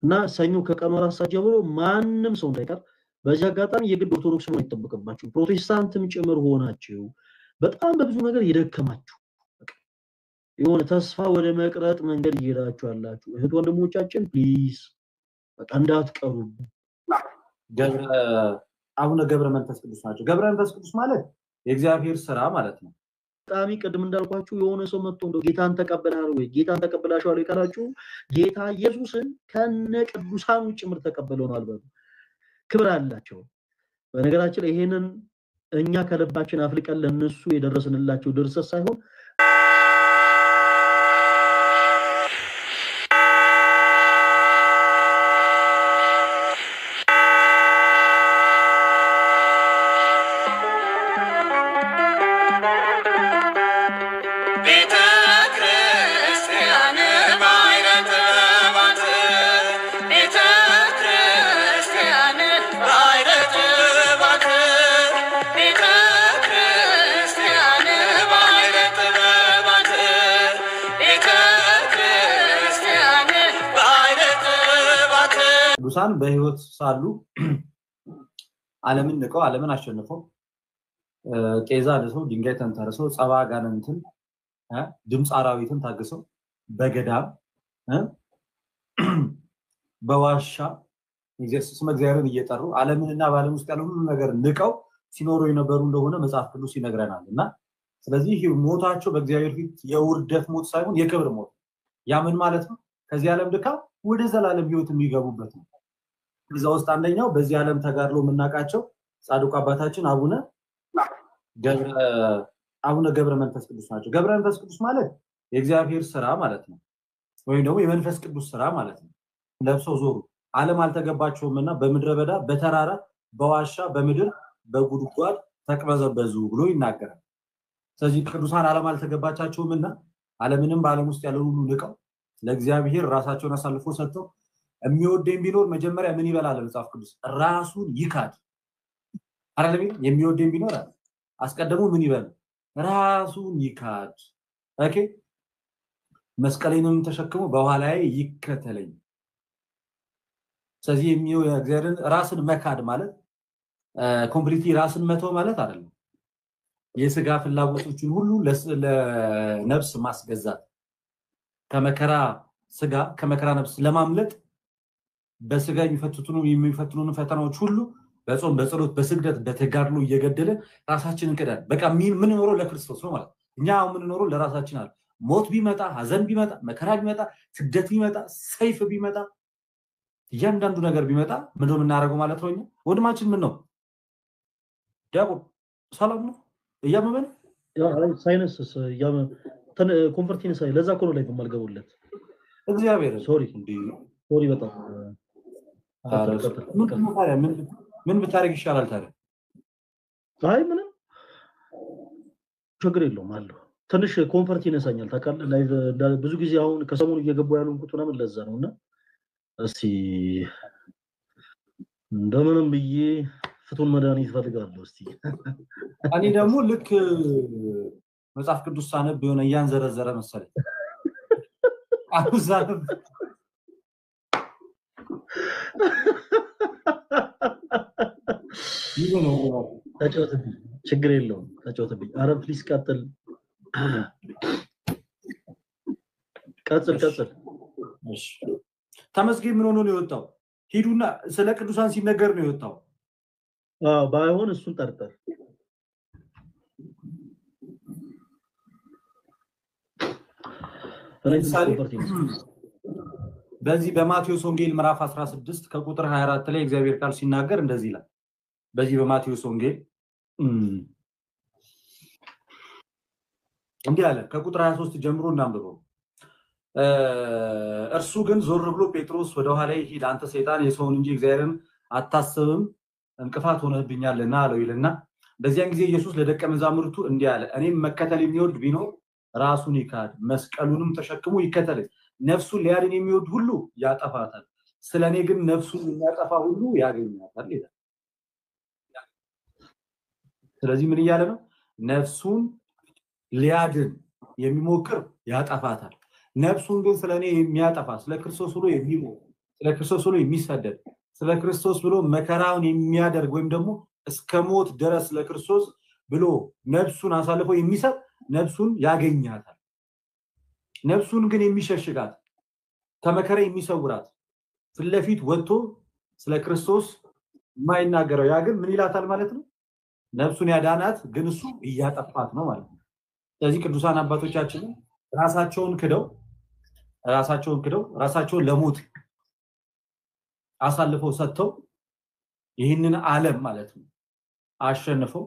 እና ሰኞ ከቀኑ 4 ሰዓት ጀምሮ ማንም ሰው እንዳይቀር። በዚህ አጋጣሚ የግድ ኦርቶዶክስ መሆን አይጠበቅባችሁ፣ ፕሮቴስታንትም ጭምር ሆናችሁ በጣም በብዙ ነገር የደከማችሁ የሆነ ተስፋ ወደ መቅረጥ መንገድ እየሄዳችሁ ያላችሁ እህት ወንድሞቻችን ፕሊዝ በቃ እንዳትቀሩ። አቡነ ገብረ መንፈስ ቅዱስ ናቸው። ገብረ መንፈስ ቅዱስ ማለት የእግዚአብሔር ስራ ማለት ነው። በጣም ቅድም እንዳልኳችሁ የሆነ ሰው መጥቶ እንደው ጌታን ተቀበላል ወይ ጌታን ተቀበላሽዋል ይቀራችሁ ጌታ ኢየሱስን ከነ ቅዱሳኑ ጭምር ተቀበለውናል በሉ። ክብር አላቸው። በነገራችን ላይ ይሄንን እኛ ከልባችን አፍልቀን ለነሱ የደረስንላቸው ድርሰት ሳይሆን ቅዱሳን በህይወት ሳሉ ዓለምን ንቀው ዓለምን አሸንፈው ጤዛ ለሰው ድንጋይ ተንተርሰው ጸባ ጋነንትን ድምጽ አራዊትን ታግሰው በገዳም በዋሻ ስመ እግዚአብሔርን እየጠሩ ዓለምንና በዓለም ውስጥ ያለው ሁሉ ነገር ንቀው ሲኖሩ የነበሩ እንደሆነ መጽሐፍ ቅዱስ ይነግረናልና ስለዚህ ሞታቸው በእግዚአብሔር ፊት የውርደት ሞት ሳይሆን የክብር ሞት ያ ምን ማለት ነው? ከዚህ ዓለም ድካም ወደ ዘላለም ህይወት የሚገቡበት ነው። እዛ ውስጥ አንደኛው በዚህ ዓለም ተጋድሎ የምናውቃቸው ጻድቁ አባታችን አቡነ ገብረ መንፈስ ቅዱስ ናቸው። ገብረ መንፈስ ቅዱስ ማለት የእግዚአብሔር ስራ ማለት ነው፣ ወይም ደግሞ የመንፈስ ቅዱስ ስራ ማለት ነው። ለብሰው ዞሩ ዓለም አልተገባቸውምና በምድረ በዳ በተራራ በዋሻ በምድር በጉድጓድ ተቅበዘበዙ ብሎ ይናገራል። ስለዚህ ቅዱሳን ዓለም አልተገባቻቸውምና ዓለምንም በዓለም ውስጥ ያለው ሁሉ ንቀው ለእግዚአብሔር ራሳቸውን አሳልፎ ሰጥተው የሚወደኝ ቢኖር መጀመሪያ ምን ይበላል? መጽሐፍ ቅዱስ ራሱን ይካድ አይደለም? የሚወደኝ ቢኖር አስቀድሞ ምን ይበል? ራሱን ይካድ። ኦኬ መስቀሌንም ተሸክሞ በኋላዬ ይከተለኝ። ስለዚህ እግዚአብሔርን ራስን መካድ ማለት ኮምፕሊትሊ ራስን መተው ማለት አይደለም። የስጋ ፍላጎቶችን ሁሉ ለነፍስ ማስገዛት ከመከራ ስጋ ከመከራ ነፍስ ለማምለጥ በስጋ የሚፈትኑን ፈተናዎች ሁሉ በጾም በጸሎት በስግደት በተጋድሎ እየገደለ ራሳችንን እንከዳለን። በቃ ምን ኖሮ ለክርስቶስ ነው ማለት እኛ ምን ኖሮ ለራሳችን አለ። ሞት ቢመጣ ሐዘን ቢመጣ መከራ ቢመጣ ስግደት ቢመጣ ሰይፍ ቢመጣ እያንዳንዱ ነገር ቢመጣ ምንድነው የምናደርገው ማለት ነው? እኛ ወንድማችን ምን ነው ዲያቆን ሰላም ነው እያመመን ሳይነስስ ኮንፈርቲንስ ለዛ እኮ ነው ላይ በማልገቡለት እግዚአብሔር ሶሪ በጣም ምን ብታረግ ይሻላል ታዲያ? አይ ምንም ችግር የለውም አለው። ትንሽ ኮንፈርት ይነሳኛል ታውቃለህ። ላይቭ ብዙ ጊዜ አሁን ከሰሞኑ እየገቡ ያሉት ምናምን ለዛ ነውና እስቲ እንደምንም ብዬ ፍቱን መድኃኒት ፈልጋለሁ። እስቲ እኔ ደግሞ ልክ መጽሐፍ ቅዱስ ሳነብ የሆነ እያንዘረዘረ መሰለኝ አሁን ተጫወትብኝ ችግር የለውም ተጫወትብኝ። ኧረ ፕሊስ ቀጥል። እሺ ተመስገን ምን ሆኖ ነው የወጣው? ሂዱና ስለ ቅዱሳን ሲነገር ነው የወጣው። ባይሆን እሱን ጠርጠር። በዚህ በማቴዎስ ወንጌል ምዕራፍ 16 ከቁጥር 24 ላይ እግዚአብሔር ቃል ሲናገር እንደዚህ ይላል። በዚህ በማቴዎስ ወንጌል እንዲህ አለ። ከቁጥር 23 ጀምሮ እናንብበው። እርሱ ግን ዞር ብሎ ጴጥሮስ ወደ ኋላ ሂድ አንተ ሰይጣን የሰውን እንጂ እግዚአብሔርን አታስብም እንቅፋት ሆነብኛልና አለው ይልና በዚያን ጊዜ ኢየሱስ ለደቀ መዛሙርቱ እንዲህ አለ። እኔም መከተል የሚወድ ቢኖር ራሱን ይካድ መስቀሉንም ተሸክሞ ይከተለኝ። ነፍሱን ሊያድን የሚወድ ሁሉ ያጠፋታል፣ ስለኔ ግን ነፍሱን የሚያጠፋ ሁሉ ያገኛታል ይላል። ስለዚህ ምን እያለ ነው? ነፍሱን ሊያድን የሚሞክር ያጠፋታል፣ ነፍሱን ግን ስለኔ የሚያጠፋ ስለ ክርስቶስ ብሎ የሚሞት ስለ ክርስቶስ ብሎ የሚሰደድ ስለ ክርስቶስ ብሎ መከራውን የሚያደርግ ወይም ደግሞ እስከ ሞት ድረስ ለክርስቶስ ብሎ ነፍሱን አሳልፎ የሚሰጥ ነፍሱን ያገኛታል። ነፍሱን ግን የሚሸሽጋት ከመከራ የሚሰውራት ፍለፊት ወጥቶ ስለ ክርስቶስ የማይናገረው ያ ግን ምን ይላታል ማለት ነው? ነፍሱን ያዳናት ግን እሱ እያጠፋት ነው ማለት ነው። ስለዚህ ቅዱሳን አባቶቻችን ራሳቸውን ክደው ራሳቸውን ለሞት አሳልፈው ሰጥተው ይህንን ዓለም ማለት ነው አሸንፈው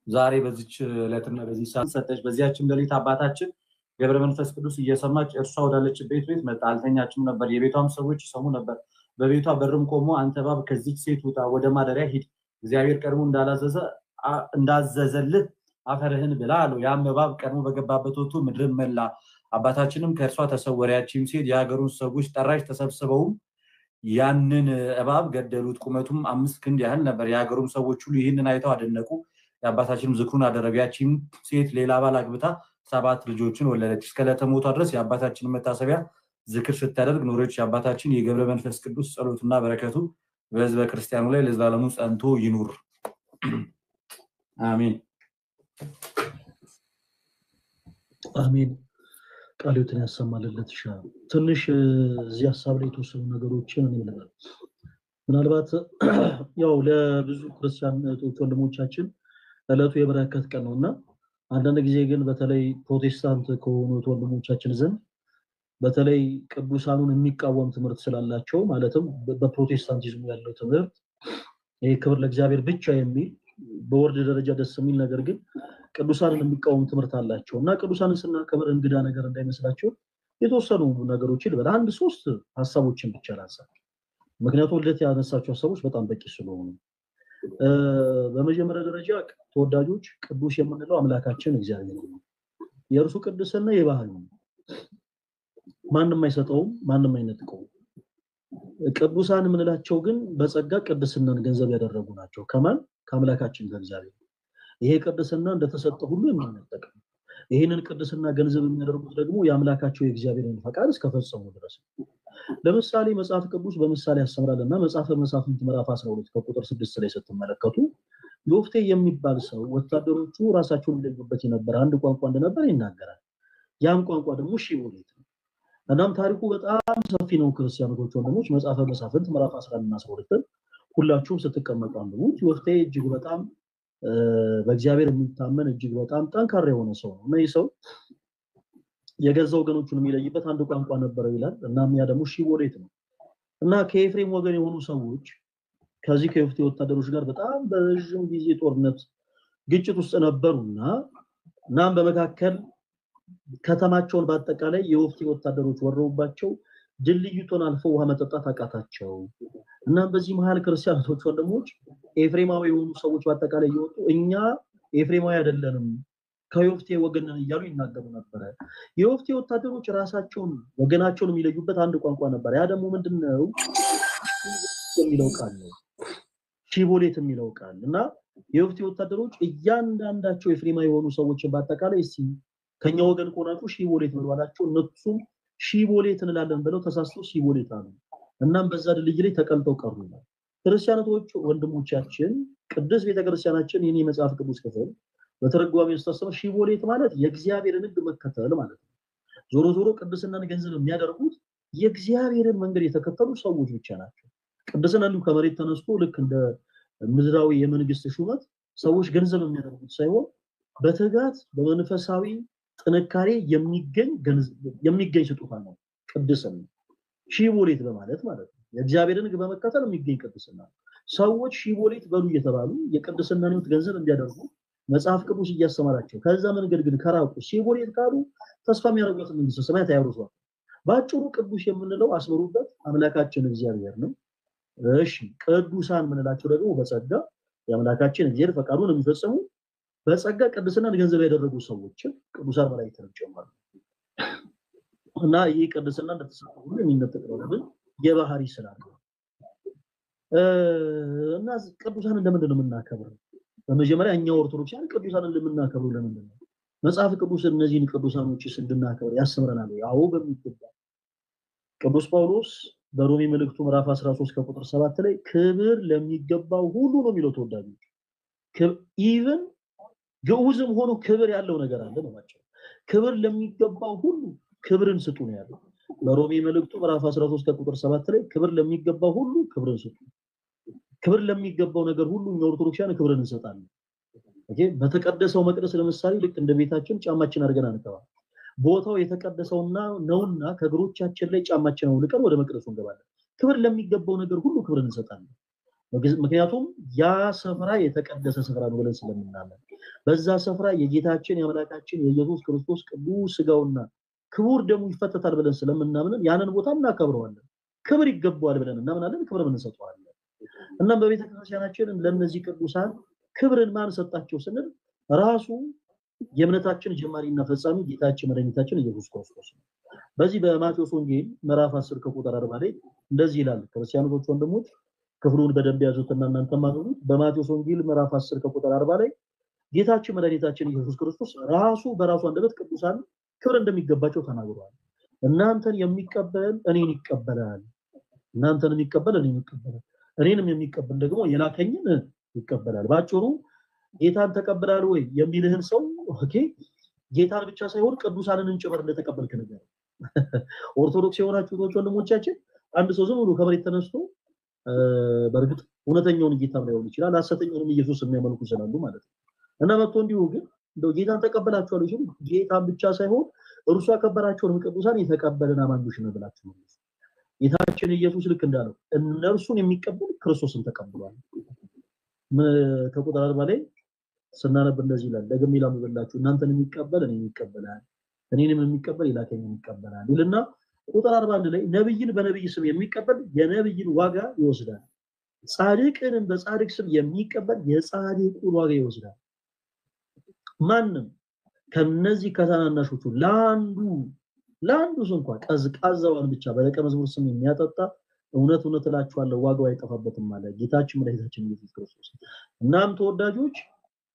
ዛሬ በዚች ዕለትና በዚህ ሰዓት ሰጠች በዚያችን ሌሊት አባታችን ገብረ መንፈስ ቅዱስ እየሰማች እርሷ ወዳለችበት ቤት መጣ። አልተኛችም ነበር። የቤቷም ሰዎች ይሰሙ ነበር። በቤቷ በርም ቆሞ አንተ እባብ ከዚች ሴት ውጣ፣ ወደ ማደሪያ ሂድ፣ እግዚአብሔር ቀድሞ እንዳዘዘልህ አፈርህን ብላ አለው። ያም እባብ ቀድሞ በገባበት ወጥቶ ምድርን መላ። አባታችንም ከእርሷ ተሰወረ። ያቺም ሴት የሀገሩን ሰዎች ጠራች። ተሰብስበውም ያንን እባብ ገደሉት። ቁመቱም 5 ክንድ ያህል ነበር። የሀገሩም ሰዎች ሁሉ ይህንን አይተው አደነቁ። የአባታችንም ዝክሩን አደረጉ። ያቺም ሴት ሌላ ባል አግብታ 7 ልጆችን ወለደች። እስከ ዕለተ ሞቷ ድረስ የአባታችንን መታሰቢያ ዝክር ስታደርግ ኖረች። የአባታችን የገብረ መንፈስ ቅዱስ ጸሎትና በረከቱ በሕዝበ ክርስቲያኑ ላይ ለዘላለሙ ጸንቶ ይኑር አሜን አሜን። ቃልዮትን ያሰማልለት ይሻ ትንሽ እዚህ ሐሳብ ላይ የተወሰኑ ነገሮችን እንመለከት። ምናልባት ያው ለብዙ ክርስቲያን ወንድሞቻችን ዕለቱ የበረከት ቀን ነውና አንዳንድ ጊዜ ግን በተለይ ፕሮቴስታንት ከሆኑ ወንድሞቻችን ዘንድ በተለይ ቅዱሳኑን የሚቃወም ትምህርት ስላላቸው ማለትም በፕሮቴስታንቲዝሙ ያለው ትምህርት ይሄ ክብር ለእግዚአብሔር ብቻ የሚል በወርድ ደረጃ ደስ የሚል ነገር ግን ቅዱሳንን የሚቃወም ትምህርት አላቸውና ቅዱሳንን ስናከብር እንግዳ ነገር እንዳይመስላቸው የተወሰኑ ነገሮችን በአንድ 3 ሐሳቦችን ብቻ ላንሳ። ምክንያቱም ልደት ያነሳቸው ሐሳቦች በጣም በቂ ስለሆኑ በመጀመሪያ ደረጃ ተወዳጆች ቅዱስ የምንለው አምላካችን እግዚአብሔር ነው። የእርሱ ቅድስና የባህል ነው። ማንንም አይሰጠውም፣ ማንንም አይነጥቀውም። ቅዱሳን የምንላቸው ግን በጸጋ ቅድስናን ገንዘብ ያደረጉ ናቸው። ከማን? ከአምላካችን ከእግዚአብሔር። ይሄ ቅድስና እንደተሰጠ ሁሉ የማንጠቀም ይሄንን ቅድስና ገንዘብ የሚያደርጉት ደግሞ የአምላካቸው የእግዚአብሔርን ፈቃድ እስከፈጸሙ ድረስ ነው። ለምሳሌ መጽሐፍ ቅዱስ በምሳሌ ያስተምራልና መጽሐፈ መሳፍንት ምዕራፍ 12 ከቁጥር 6 ላይ ስትመለከቱ ዮፍቴ የሚባል ሰው ወታደሮቹ ራሳቸውን ይለዩበት የነበረ አንድ ቋንቋ እንደነበር ይናገራል። ያም ቋንቋ ደግሞ ሺቦሌት ነው። እናም ታሪኩ በጣም ሰፊ ነው። ክርስቲያኖች ወንድሞች መጽሐፈ መሳፍንት ምዕራፍ 11 እና 12 ሁላችሁም ስትቀመጡ አንብቡት። ዮፍቴ እጅግ በጣም በእግዚአብሔር የሚታመን እጅግ በጣም ጠንካራ የሆነ ሰው ነው። እና ይህ ሰው የገዛ ወገኖቹን የሚለይበት አንድ ቋንቋ ነበረው ይላል። እናም ያ ደግሞ ሺቦሌት ነው። እና ከኤፍሬም ወገን የሆኑ ሰዎች ከዚህ ከዮፍቴ ወታደሮች ጋር በጣም በረጅም ጊዜ ጦርነት ግጭት ውስጥ ነበሩና እናም በመካከል ከተማቸውን በአጠቃላይ የዮፍቴ ወታደሮች ወረውባቸው ድልድዩን አልፈው ውሃ መጠጣት አቃታቸው። እናም በዚህ መሃል ክርስቲያኖች ወንድሞች ኤፍሬማዊ የሆኑ ሰዎች በአጠቃላይ እየወጡ እኛ ኤፍሬማዊ አይደለንም ከዮፍቴ ወገን እያሉ ይናገሩ ነበር። የዮፍቴ ወታደሮች ራሳቸውን ወገናቸውን የሚለዩበት አንድ ቋንቋ ነበር። ያ ደግሞ ምንድነው? የሚለው ቃል ነው። ሺቦሌት የሚለው ቃል እና የዮፍቴ ወታደሮች እያንዳንዳቸው ኤፍሬማዊ የሆኑ ሰዎችን በአጠቃላይ እስቲ ከኛ ወገን ቆናችሁ ሺቦሌት ብለዋላቸው። እነሱም ሺቦሌት እንላለን ብለው ተሳስተው ሺቦሌት አሉ። እናም በዛ ድልድይ ላይ ተቀምጠው ቀሩ። ክርስቲያኖች ወንድሞቻችን ቅዱስ ቤተክርስቲያናችን የኔ መጽሐፍ ቅዱስ ክፍል በተረጓሚ ተስተሰመ ሺቦሌት ማለት የእግዚአብሔርን ሕግ መከተል ማለት ነው። ዞሮ ዞሮ ቅድስናን ገንዘብ የሚያደርጉት የእግዚአብሔርን መንገድ የተከተሉ ሰዎች ብቻ ናቸው። ቅድስናን ከመሬት ተነስቶ ልክ እንደ ምድራዊ የመንግስት ሹመት ሰዎች ገንዘብ የሚያደርጉት ሳይሆን በትጋት በመንፈሳዊ ጥንካሬ የሚገኝ ስጦታ ነው ቅድስና። ሺቦሌት በማለት ማለት ነው የእግዚአብሔርን ሕግ በመከተል የሚገኝ ቅድስና። ሰዎች ሺቦሌት በሉ እየተባሉ የቅድስናን ሕይወት ገንዘብ እንዲያደርጉ መጽሐፍ ቅዱስ እያስተማራቸው ከዛ መንገድ ግን ከራቁ ሺቦሌት ካሉ ተስፋ የሚያደርጉት መንግስተ ሰማያት ያወርሷል። ባጭሩ ቅዱስ የምንለው አስመሩበት አምላካችን እግዚአብሔር ነው። እሺ ቅዱሳን የምንላቸው ደግሞ በጸጋ የአምላካችን እግዚአብሔር ፈቃዱን የሚፈጽሙ በጸጋ ቅድስናን ገንዘብ ያደረጉ ሰዎችን ቅዱሳን መላእክትን ጨምሯል። እና ይህ ቅድስና እንደተሰጠ ሁሉ የሚነጠቀው ግን የባህሪ ስላለ እና ቅዱሳን እንደምንድን ነው የምናከብረው? በመጀመሪያ እኛ ኦርቶዶክሳን ቅዱሳንን ለምናከብረው ለምንድን ነው? መጽሐፍ ቅዱስ እነዚህን ቅዱሳኖችስ እንድናከብር ያስተምረናል? ያው በሚገባ ቅዱስ ጳውሎስ በሮሜ መልእክቱ ምዕራፍ 13 ከቁጥር 7 ላይ ክብር ለሚገባው ሁሉ ነው የሚለው ተወዳጆች። ኢቭን ግዑዝም ሆኖ ክብር ያለው ነገር አለ ነው ማለት። ክብር ለሚገባው ሁሉ ክብርን ስጡ ነው ያለው። በሮሜ መልእክቱ ምዕራፍ 13 ከቁጥር 7 ላይ ክብር ለሚገባው ሁሉ ክብርን ስጡ። ክብር ለሚገባው ነገር ሁሉ እኛ ኦርቶዶክሳውያን ክብርን እንሰጣለን። ኦኬ በተቀደሰው መቅደስ ለምሳሌ ልክ እንደ ቤታችን ጫማችን አድርገን አንገባም። ቦታው የተቀደሰውና ነውና ከእግሮቻችን ላይ ጫማችን አውልቀን ወደ መቅደሱ እንገባለን። ክብር ለሚገባው ነገር ሁሉ ክብርን እንሰጣለን። ምክንያቱም ያ ስፍራ የተቀደሰ ስፍራ ነው ብለን ስለምናምን በዛ ስፍራ የጌታችን የአምላካችን የኢየሱስ ክርስቶስ ቅዱስ ሥጋውና ክቡር ደሙ ይፈተታል ብለን ስለምናምን ያንን ቦታ እናከብረዋለን። ክብር ይገባዋል ብለን እናምናለን፣ ክብርን እንሰጠዋለን። እና በቤተ ክርስቲያናችን ለነዚህ ቅዱሳን ክብርን ማን ሰጣቸው ስንል ራሱ የእምነታችን ጀማሪና ፈጻሚ ጌታችን መድኃኒታችን ኢየሱስ ክርስቶስ ነው። በዚህ በማቴዎስ ወንጌል ምዕራፍ 10 ከቁጥር 40 ላይ እንደዚህ ይላል። ክርስቲያኖች ወንድሞች ክፍሉን በደንብ ያዙትና እናንተም አኑሩት። በማቴዎስ ወንጌል ምዕራፍ 10 ከቁጥር 40 ላይ ጌታችን መድኃኒታችን ኢየሱስ ክርስቶስ ራሱ በራሱ አንደበት ቅዱሳን ክብር እንደሚገባቸው ተናግሯል። እናንተን የሚቀበል እኔን ይቀበላል፣ እናንተን የሚቀበል እኔን ይቀበላል፣ እኔንም የሚቀበል ደግሞ የላከኝን ይቀበላል። ባጭሩ ጌታን ተቀበላል ወይ የሚልህን ሰው ኦኬ ጌታን ብቻ ሳይሆን ቅዱሳንን ጭምር እንደተቀበልክ ነገር። ኦርቶዶክስ የሆናችሁ ወንድሞቻችን አንድ ሰው ዝም ብሎ ከመሬት ተነስቶ በርግጥ እውነተኛውን ጌታ ላይሆን ይችላል፣ ሐሰተኛውን ኢየሱስ የሚያመልኩ ስላሉ ማለት ነው። እና መጥቶ እንዲሁ ግን እንደው ጌታን ተቀበላችኋል ወይ? ጌታን ብቻ ሳይሆን እርሱ ያከበራቸውን ቅዱሳን የተቀበልን አማኞች ነው ብላችሁ ነው። ጌታችን ኢየሱስ ልክ እንዳለው እነርሱን የሚቀበል ክርስቶስን ተቀብሏል። ከቁጥር 40 ላይ ስናነብ እንደዚህ ይላል። ደግሜ ላምብላችሁ እናንተን የሚቀበል እኔን ይቀበላል፣ እኔንም የሚቀበል የላከኝን ይቀበላል ይልና ቁጥር 41 ላይ ነብይን በነብይ ስም የሚቀበል የነብይን ዋጋ ይወስዳል፣ ጻድቅንም በጻድቅ ስም የሚቀበል የጻድቁን ዋጋ ይወስዳል። ማንም ከነዚህ ከታናናሾቹ ለአንዱ እንኳን ቀዝቃዛውን ብቻ በደቀ መዝሙር ስም የሚያጠጣ እውነት እውነት እላችኋለሁ ዋጋው አይጠፋበትም ማለት ጌታችን መድኃኒታችን ኢየሱስ ክርስቶስ። እናም ተወዳጆች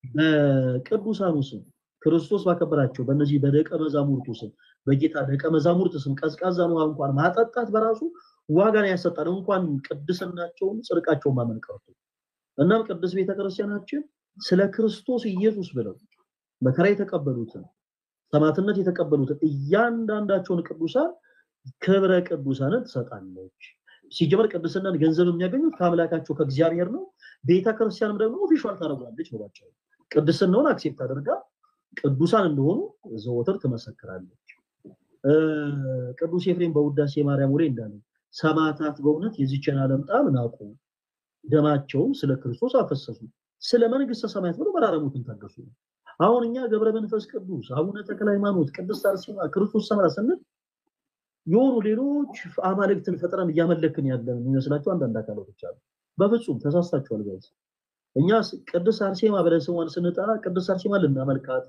በቅዱሳኑ ስም ክርስቶስ ባከበራቸው በእነዚህ በደቀ መዛሙርቱ ስም በጌታ ደቀ መዛሙርት ስም ቀዝቃዛ ነው እንኳን ማጠጣት በራሱ ዋጋን ያሰጣል፣ እንኳን ቅድስናቸውን ጽድቃቸውን ማመን ቀርቶ። እናም ቅዱስ ቤተክርስቲያናችን ስለ ክርስቶስ ኢየሱስ ብለው መከራ የተቀበሉትን ሰማዕትነት የተቀበሉትን እያንዳንዳቸውን ቅዱሳን ክብረ ቅዱሳንን ትሰጣለች። ሲጀመር ቅድስናን ገንዘብ የሚያገኙት ከአምላካቸው ከእግዚአብሔር ነው። ቤተክርስቲያንም ደግሞ ኦፊሻል ታደርጋለች ነው ባቸው። ቅድስናውን አክሴፕት አድርጋ ቅዱሳን እንደሆኑ ዘወትር ትመሰክራለች። ቅዱስ ኤፍሬም በውዳሴ ማርያም ላይ እንዳለ ሰማዕታት በእውነት የዚችን ዓለም ጣም ናቁ፣ ደማቸውን ስለ ክርስቶስ አፈሰሱ፣ ስለ መንግስተ ሰማያት ብለው መራረሙትን ታገሱ። አሁን እኛ ገብረ መንፈስ ቅዱስ፣ አቡነ ተክለ ሃይማኖት፣ ቅድስት አርሴማ፣ ክርስቶስ ሰምራ ስንል የሆኑ ሌሎች አማልክትን ፈጥረን እያመለክን ያለን የሚመስላቸው አንዳንድ አካላቶች አሉ። በፍጹም ተሳስታችኋል ጋይስ። እኛ ቅድስት አርሴማ ብለን ስሟን ስንጠራ ቅድስት አርሴማ ልናመልካት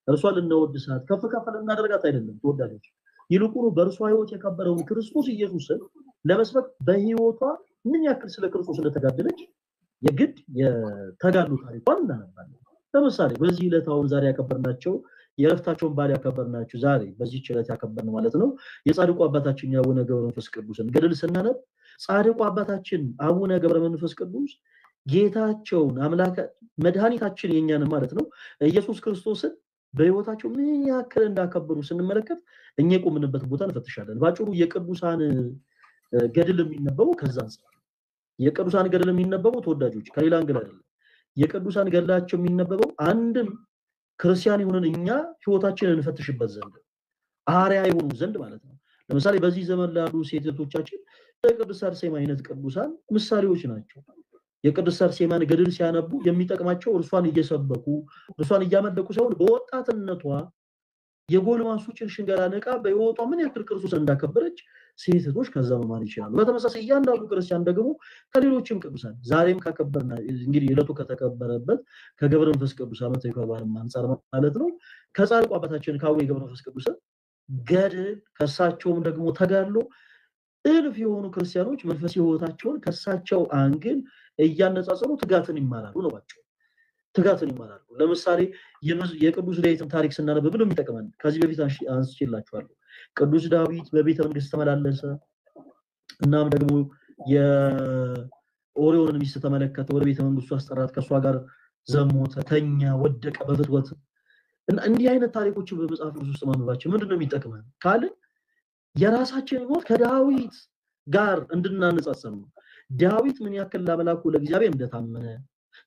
እርሷን ልናወድሳት ከፍ ከፍ ልናደርጋት አይደለም ተወዳጆች። ይልቁኑ በእርሷ ህይወት የከበረውን ክርስቶስ ኢየሱስን ለመስበክ በህይወቷ ምን ያክል ስለ ክርስቶስ እንደተጋደለች የግድ የተጋድሎ ታሪኳን እናነባለን። ለምሳሌ በዚህ ዕለት አሁን ዛሬ ያከበርናቸው የዕረፍታቸውን በዓል ያከበርናቸው ዛሬ በዚህ ዕለት ያከበርን ማለት ነው የጻድቁ አባታችን የአቡነ ገብረ መንፈስ ቅዱስን ገድል ስናነብ ጻድቁ አባታችን አቡነ ገብረ መንፈስ ቅዱስ ጌታቸውን አምላክ መድኃኒታችን የኛን ማለት ነው ኢየሱስ ክርስቶስን በህይወታቸው ምን ያክል እንዳከበሩ ስንመለከት እኛ የቆምንበት ቦታ እንፈትሻለን። ባጭሩ የቅዱሳን ገድል የሚነበበው ከዛ አንፃር የቅዱሳን ገድል የሚነበበው ተወዳጆች ከሌላ አንግል አይደለም። የቅዱሳን ገድላቸው የሚነበበው አንድም ክርስቲያን ይሁንን እኛ ህይወታችንን እንፈትሽበት ዘንድ አርአያ ይሁኑ ዘንድ ማለት ነው። ለምሳሌ በዚህ ዘመን ላሉ ሴቶቻችን የቅድስት አርሴማ አይነት ቅዱሳን ምሳሌዎች ናቸው። የቅድስት አርሴማን ገድል ሲያነቡ የሚጠቅማቸው እርሷን እየሰበኩ እርሷን እያመለኩ ሳይሆን በወጣትነቷ የጎልማሶችን ሽንገላ ነቃ በህይወቷ ምን ያክል ክርስቶስን እንዳከበረች ሴቶች ከዛ መማር ይችላሉ። በተመሳሳይ እያንዳንዱ ክርስቲያን ደግሞ ከሌሎችም ቅዱሳን ዛሬም ካከበርና እንግዲህ ዕለቱ ከተከበረበት ከገብረ መንፈስ ቅዱስ ዓመታዊ ክብረ በዓል አንፃር ማለት ነው ከጻድቁ አባታችን ከአቡነ ገብረ መንፈስ ቅዱስ ገድል ከሳቸውም ደግሞ ተጋድሎ እልፍ የሆኑ ክርስቲያኖች መንፈሳዊ ህይወታቸውን ከሳቸው አንግል እያነጻጸሩ ትጋትን ይማራሉ ነው ባጭሩ። ትጋትን ይማራሉ። ለምሳሌ የቅዱስ ዳዊትን ታሪክ ስናነብ ብሎም ይጠቅማል። ከዚህ በፊት አንስቼላችኋለሁ። ቅዱስ ዳዊት በቤተ መንግስት ተመላለሰ፣ እናም ደግሞ የኦሪዮንን ሚስት ተመለከተ ወደ ቤተ መንግስቱ አስጠራት ከሷ ጋር ዘሞተ ተኛ ወደቀ በፍትወት እና እንዲህ አይነት ታሪኮችን በመጽሐፍ ቅዱስ ውስጥ ማንበባችን ምንድነው የሚጠቅመን ካለ የራሳችን ህይወት ከዳዊት ጋር እንድናነጻጸር ነው ዳዊት ምን ያክል ለአምላኩ ለእግዚአብሔር እንደታመነ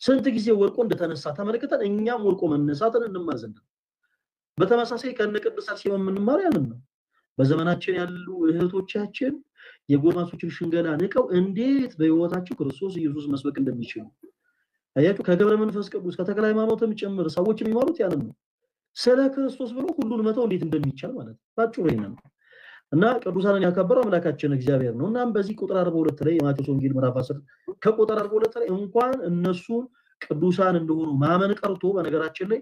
ስንት ጊዜ ወርቆ እንደተነሳ ተመልክተን እኛም ወርቆ መነሳትን እንማር ዘንድ በተመሳሳይ ከነ ቅዱስ አርሴማ የምንማር ያንን ነው በዘመናችን ያሉ እህቶቻችን የጎልማሶችን ሽንገላ ንቀው እንዴት በህይወታቸው ክርስቶስ ኢየሱስ መስበክ እንደሚችሉ አያችሁ ከገብረ መንፈስ ቅዱስ ከተክለ ሃይማኖትም ጭምር ሰዎች የሚማሩት ያንን ነው ስለ ክርስቶስ ብሎ ሁሉን መተው እንዴት እንደሚቻል ማለት ባጭሩ ይሄንን እና ቅዱሳንን ያከበረው አምላካችን እግዚአብሔር ነው እናም በዚህ ቁጥር 42 ላይ የማቴዎስ ወንጌል ምዕራፍ 10 ከቁጥር 42 ላይ እንኳን እነሱ ቅዱሳን እንደሆኑ ማመን ቀርቶ በነገራችን ላይ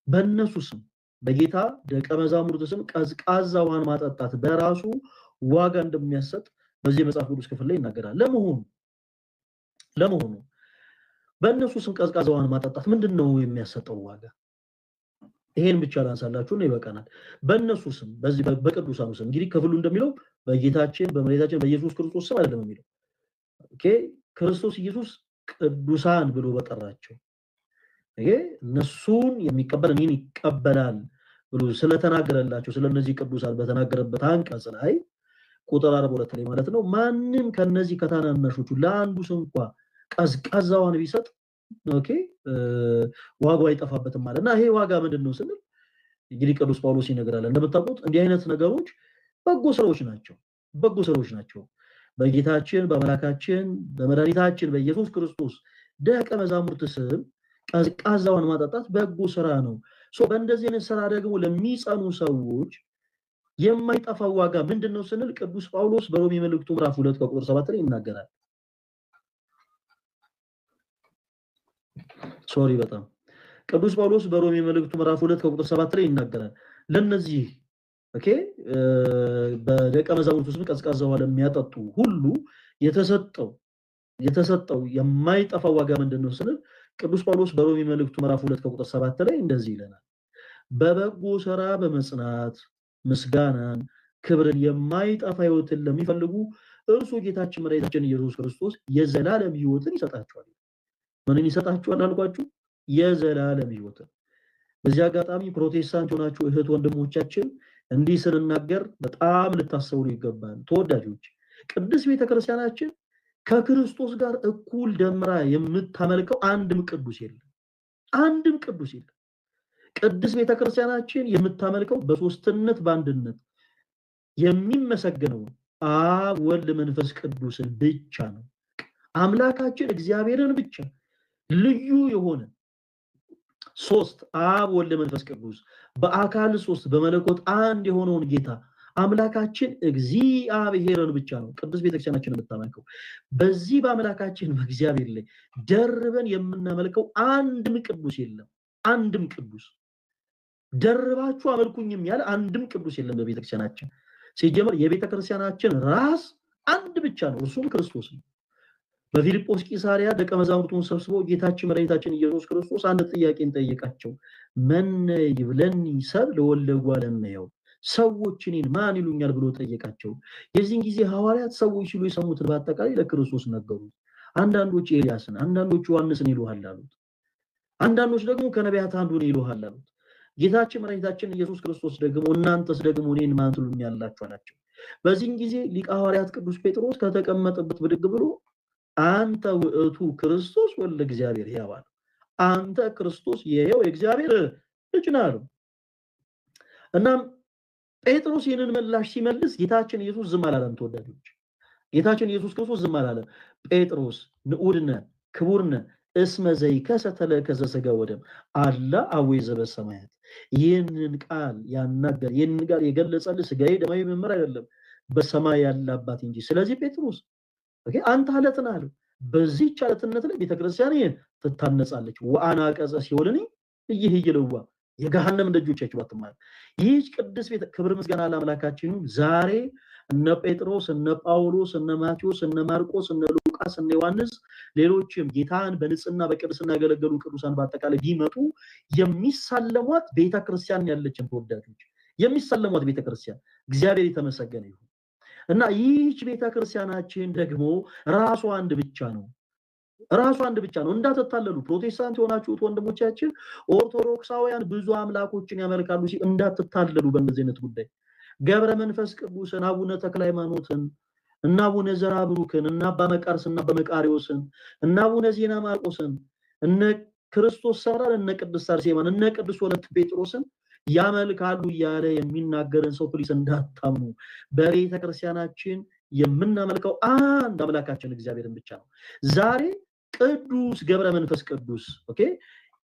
በእነሱ ስም በጌታ ደቀ መዛሙርት ስም ቀዝቃዛ ውሃን ማጠጣት በራሱ ዋጋ እንደሚያሰጥ በዚህ መጽሐፍ ቅዱስ ክፍል ላይ ይናገራል ለመሆኑ በእነሱ ስም ቀዝቃዛ ውሃን ማጠጣት ምንድነው የሚያሰጠው ዋጋ ይሄን ብቻ ላንሳላችሁ ነው ይበቃናል በእነሱ ስም በዚህ በቅዱሳኑ ስም እንግዲህ ክፍሉ እንደሚለው በጌታችን በመሬታችን በኢየሱስ ክርስቶስ ስም አይደለም የሚለው ኦኬ ክርስቶስ ኢየሱስ ቅዱሳን ብሎ በጠራቸው ይሄ እነሱን የሚቀበል እኔን ይቀበላል ብሎ ስለተናገረላቸው ስለነዚህ ቅዱሳን በተናገረበት አንቀጽ ላይ ቁጥር 42 ላይ ማለት ነው ማንንም ከነዚህ ከታናናሾቹ ለአንዱስ እንኳን ቀዝቃዛውን ቢሰጥ ኦኬ ዋጋው አይጠፋበትም ማለትና ይሄ ዋጋ ምንድነው ስንል እንግዲህ ቅዱስ ጳውሎስ ይነግራል እንደምታውቁት እንዲህ አይነት ነገሮች በጎ ሰዎች ናቸው በጌታችን በአምላካችን በመድኃኒታችን በኢየሱስ ክርስቶስ ደቀ መዛሙርት ስም ቀዝቃዛውን ማጠጣት በጎ ስራ ነው በእንደዚህ አይነት ስራ ደግሞ ለሚጸኑ ሰዎች የማይጠፋው ዋጋ ምንድነው ስንል ቅዱስ ጳውሎስ በሮሜ መልእክቱ ምዕራፍ 2 ቁጥር 7 ላይ ይናገራል በጣም ቅዱስ ጳውሎስ በሮሜ መልእክቱ ምዕራፍ 2 ቁጥር 7 ላይ ይናገራል ለነዚህ ኦኬ በደቀ መዛሙርቱ ስም ቀዝቃዛ ውሃ ለሚያጠጡ ሁሉ የተሰጠው የማይጠፋው ዋጋ ምንድነው ስንል ቅዱስ ጳውሎስ በሮሜ መልእክቱ ምዕራፍ 2 ቁጥር 7 ላይ እንደዚህ ይለናል በበጎ ሥራ በመጽናት ምስጋናን ክብርን የማይጠፋ ሕይወትን ለሚፈልጉ እርሱ ጌታችን መድኃኒታችን ኢየሱስ ክርስቶስ የዘላለም ሕይወትን ይሰጣቸዋል ምንን ይሰጣቸዋል አልኳችሁ የዘላለም ሕይወትን በዚህ አጋጣሚ ፕሮቴስታንት ሆናችሁ እህት ወንድሞቻችን እንዲህ ስንናገር በጣም ልታስተውሉ ይገባል ተወዳጆች ቅዱስ ቤተክርስቲያናችን ከክርስቶስ ጋር እኩል ደምራ የምታመልከው አንድም ቅዱስ የለም ቅዱስ ቤተክርስቲያናችን የምታመልከው በሶስትነት በአንድነት የሚመሰገነው አብ ወልድ መንፈስ ቅዱስን ብቻ ነው አምላካችን እግዚአብሔርን ብቻ ልዩ የሆነ ሶስት አብ ወልድ መንፈስ ቅዱስ በአካል ሶስት በመለኮት አንድ የሆነውን ጌታ አምላካችን እግዚአብሔርን ብቻ ነው ቅዱስ ቤተክርስቲያናችን የምታመልከው በዚህ በአምላካችን በእግዚአብሔር ላይ ደርበን የምናመልከው አንድም ቅዱስ የለም አንድም ቅዱስ ደርባችሁ አመልኩኝም ያለ አንድም ቅዱስ የለም በቤተክርስቲያናችን ሲጀመር የቤተክርስቲያናችን ራስ አንድ ብቻ ነው እርሱም ክርስቶስ ነው በፊልጶስ ቂሳሪያ ደቀ መዛሙርቱን ሰብስቦ ጌታችን መድኃኒታችን ኢየሱስ ክርስቶስ አንድ ጥያቄን ጠየቃቸው መን ይብለኒ ሰብ ለወለጉ ዓለምየው ሰዎች እኔን ማን ይሉኛል ብሎ ጠየቃቸው የዚህን ጊዜ ሐዋርያት ሰዎች ሲሉ የሰሙት በአጠቃላይ ለክርስቶስ ነገሩት አንዳንዶች ኤልያስን አንዳንዶች ዮሐንስን ይሉሃል አሉት አንዳንዶች ደግሞ ከነቢያት አንዱን ይሉሃል አሉት ጌታችን መድኃኒታችን ኢየሱስ ክርስቶስ ደግሞ እናንተስ ደግሞ እኔን ማን ትሉኛላችሁ አላቸው በዚህን ጊዜ ሊቀ ሐዋርያት ቅዱስ ጴጥሮስ ከተቀመጠበት ብድግ ብሎ አንተ ውእቱ ክርስቶስ ወልደ እግዚአብሔር ያባል አንተ ክርስቶስ የሕያው የእግዚአብሔር ልጅ ነህ እናም ጴጥሮስ ይህንን ምላሽ ሲመልስ ጌታችን ኢየሱስ ዝም አላለም ተወዳጆች ጌታችን ኢየሱስ ክርስቶስ ዝም አላለም ጴጥሮስ ንዑድነ ክቡርነ እስመ ዘይከሰተለ ከዘሰጋ ወደም አላ አወይ ዘበሰማያት ይህንን ቃል ያናገር ይህንን ቃል የገለጸልህ ስጋዬ ደማዬ መመር አይደለም በሰማይ ያለ አባት እንጂ ስለዚህ ጴጥሮስ አንተ አለት ነህ አለው በዚህ ቻለትነት ላይ ቤተክርስቲያን ትታነጻለች ወአና ቀጸ ሲሆንኒ ይይልዋ የገሃነም ደጆች አይችባትም ይህች ቅዱስ ቤተ ክብር ምስጋና ለአምላካችን ዛሬ እነ ጴጥሮስ እነ ጳውሎስ እነ ማቴዎስ እነ ማርቆስ እነ ሉቃስ እነ ዮሐንስ ሌሎችም ጌታን በንጽህና በቅድስና ያገለገሉ ቅዱሳን በአጠቃላይ ቢመጡ የሚሳለሟት ቤተክርስቲያን ያለችን ተወዳጆች የሚሳለሟት ቤተክርስቲያን እግዚአብሔር የተመሰገነ ይሁን እና ይህች ቤተክርስቲያናችን ደግሞ ራሷ አንድ ብቻ ነው። ራሱ አንድ ብቻ ነው። እንዳትታለሉ ፕሮቴስታንት የሆናችሁት ወንድሞቻችን፣ ኦርቶዶክሳውያን ብዙ አምላኮችን ያመልካሉ ሲል እንዳትታለሉ። በእንደዚህ አይነት ጉዳይ ገብረ መንፈስ ቅዱስን፣ አቡነ ተክለ ሃይማኖትን እና አቡነ ዘራብሩክን እና አባ መቃርስ እና በመቃሪዎስን እና አቡነ ዜና ማርቆስን እነ ክርስቶስ ሰራን እነ ቅድስት አርሴማን እነ ቅዱስ ወለተ ጴጥሮስን ያመልካሉ እያለ የሚናገርን ሰው ፕሊስ እንዳታምኑ። በቤተ ክርስቲያናችን የምናመልከው አንድ አምላካችን እግዚአብሔርን ብቻ ነው። ዛሬ ቅዱስ ገብረ መንፈስ ቅዱስ ኦኬ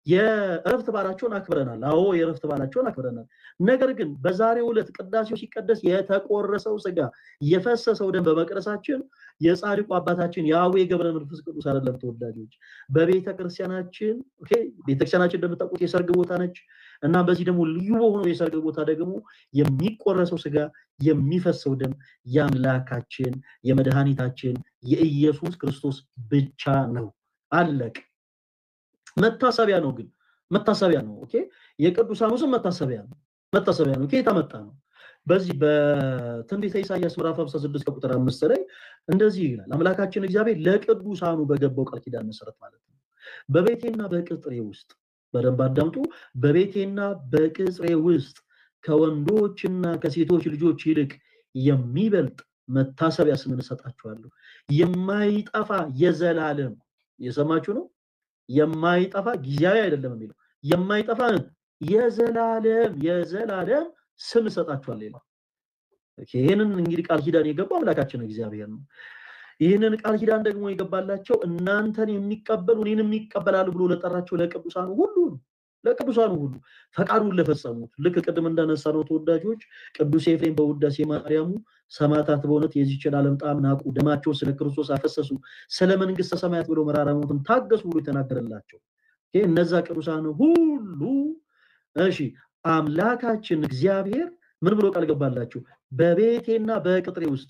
የእረፍት በዓላቸውን አክብረናል። አዎ የእረፍት በዓላቸውን አክብረናል። ነገር ግን በዛሬው ዕለት ቅዳሴው ሲቀደስ የተቆረሰው ስጋ የፈሰሰው ደም በመቅደሳችን የጻድቁ አባታችን የአቡነ ገብረ መንፈስ ቅዱስ አይደለም ተወዳጆች። በቤተክርስቲያናችን ኦኬ ቤተክርስቲያናችን እንደምታውቁት የሰርግ ቦታ ነች እና በዚህ ደግሞ ልዩ በሆነው የሰርግ ቦታ ደግሞ የሚቆረሰው ስጋ የሚፈሰው ደም የአምላካችን የመድኃኒታችን የኢየሱስ ክርስቶስ ብቻ ነው። አለቅ መታሰቢያ ነው። ግን መታሰቢያ ነው። ኦኬ የቅዱሳኑ ስም መታሰቢያ ነው። ከየት መጣ ነው? በዚህ በትንቢተ ኢሳይያስ ምዕራፍ 56 ቁጥር 5 ላይ እንደዚህ ይላል። አምላካችን እግዚአብሔር ለቅዱሳኑ በገባው ቃል ኪዳን መሰረት ማለት ነው በቤቴና በቅጥሬ ውስጥ በደንብ አዳምጡ። በቤቴና በቅጥሬ ውስጥ ከወንዶችና ከሴቶች ልጆች ይልቅ የሚበልጥ መታሰቢያ ስምን እሰጣችኋለሁ። የማይጠፋ የዘላለም የሰማችሁ ነው። የማይጠፋ ጊዜያዊ አይደለም የሚለው የማይጠፋ የዘላለም ስም እሰጣችኋለሁ ይላል። ይሄንን እንግዲህ ቃል ኪዳን የገባው አምላካችን እግዚአብሔር ነው። ይሄንን ቃል ኪዳን ደግሞ የገባላቸው እናንተን የሚቀበሉ እኔንም ይቀበላሉ ብሎ ለጠራቸው ለቅዱሳኑ ሁሉ ፈቃዱን ለፈጸሙት ልክ ቅድም እንዳነሳ ነው ተወዳጆች ቅዱስ ኤፍሬም በውዳሴ ማርያሙ ሰማዕታት በእውነት የዚህችን ዓለም ጣዕም ናቁ፣ ደማቸውን ስለ ክርስቶስ አፈሰሱ፣ ስለ መንግስተ ሰማያት ብለው መራራ ሞትን ታገሱ ብሎ የተናገረላቸው እነዛ ቅዱሳን ሁሉ እሺ አምላካችን እግዚአብሔር ምን ብሎ ቃል ገባላችሁ? በቤቴና በቅጥሬ ውስጥ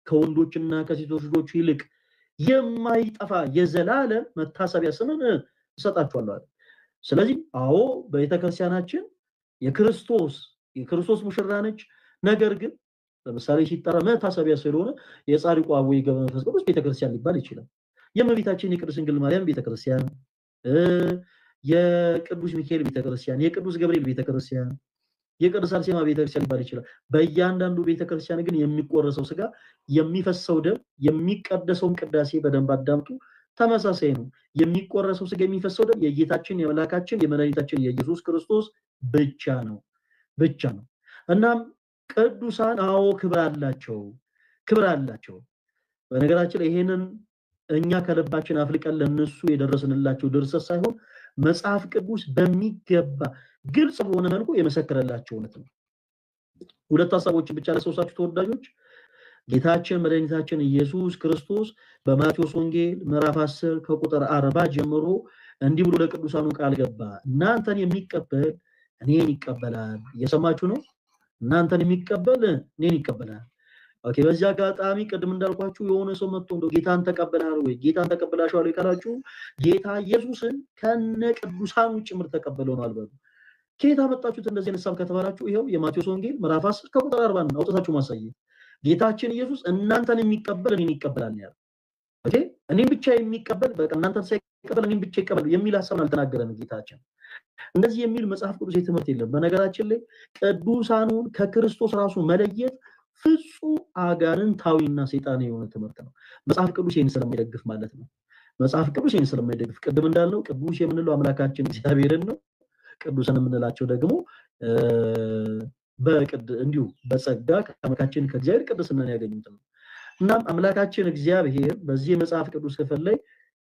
ከወንዶችና ከሴቶች ልጆች ይልቅ የማይጠፋ የዘላለም መታሰቢያ ስምን እሰጣችኋለሁ አለ። ስለዚህ አዎ በቤተክርስቲያናችን የክርስቶስ ሙሽራ ነች። ነገር ግን ለምሳሌ ሲጠራ መታሰቢያ ስለሆነ የጻድቁ አቡነ ገብረ መንፈስ ቅዱስ ቤተክርስቲያን ሊባል ይችላል። የእመቤታችን የቅድስት ድንግል ማርያም ቤተክርስቲያን፣ የቅዱስ ሚካኤል ቤተክርስቲያን፣ የቅዱስ ገብርኤል ቤተክርስቲያን፣ የቅድስት አርሴማ ቤተክርስቲያን ሊባል ይችላል። በእያንዳንዱ ቤተክርስቲያን ግን የሚቆረሰው ስጋ የሚፈሰው ደም የሚቀደሰውም ቅዳሴ በደንብ አዳምጡ ተመሳሳይ ነው። የሚቆረሰው ስጋ የሚፈሰው ደም የጌታችን የመላካችን የመድኃኒታችን የኢየሱስ ክርስቶስ ብቻ ነው። እናም ቅዱሳን አዎ ክብር አላቸው። በነገራችን ላይ ይሄንን እኛ ከልባችን አፍልቀን ለነሱ የደረስንላቸው ድርሰት ሳይሆን መጽሐፍ ቅዱስ በሚገባ ግልጽ በሆነ መልኩ የመሰከረላቸው እውነት ነው። ሁለት ሐሳቦችን ብቻ ለሰውሳችሁ ተወዳጆች ጌታችን መድኃኒታችን ኢየሱስ ክርስቶስ በማቴዎስ ወንጌል ምዕራፍ 10 ከቁጥር 40 ጀምሮ እንዲህ ብሎ ለቅዱሳኑ ቃል ገባ። እናንተን የሚቀበል እኔን ይቀበላል። እየሰማችሁ ነው? እናንተን የሚቀበል እኔን ይቀበላል። ኦኬ በዚህ አጋጣሚ ቅድም እንዳልኳችሁ የሆነ ሰው መጥቶ እንደው ጌታን ተቀበላል ወይ ጌታን ተቀበላሽዋል ወይ ካላችሁ ጌታ ኢየሱስን ከነ ቅዱሳኑ ጭምር ተቀበለው ነው አልበሉ። ከየት አመጣችሁት እንደዚህ አይነት ሐሳብ ከተባላችሁ ይሄው የማቴዎስ ወንጌል ምዕራፍ 10 ከቁጥር 40 አውጥታችሁ ማሳየት። ጌታችን ኢየሱስ እናንተን የሚቀበል እኔን ይቀበላል ያለው። ኦኬ እኔን ብቻ የሚቀበል በቃ እናንተን ሳይቀበል እኔን ብቻ ይቀበል የሚል ሐሳብ አልተናገረም ጌታችን። እንደዚህ የሚል መጽሐፍ ቅዱስ ትምህርት የለም። በነገራችን ላይ ቅዱሳኑን ከክርስቶስ ራሱ መለየት ፍጹም አጋንንታዊና ሰይጣናዊ የሆነ ትምህርት ነው። መጽሐፍ ቅዱስ ይሄን ስለማይደግፍ ማለት ነው። መጽሐፍ ቅዱስ ይሄን ስለማይደግፍ ቅድም እንዳልነው ቅዱስ የምንለው አምላካችን እግዚአብሔርን ነው። ቅዱሳን የምንላቸው ደግሞ እንዲሁ በጸጋ ከአምላካችን ከእግዚአብሔር ቅድስናን ያገኙት ነው። እናም አምላካችን እግዚአብሔር በዚህ መጽሐፍ ቅዱስ ክፍል ላይ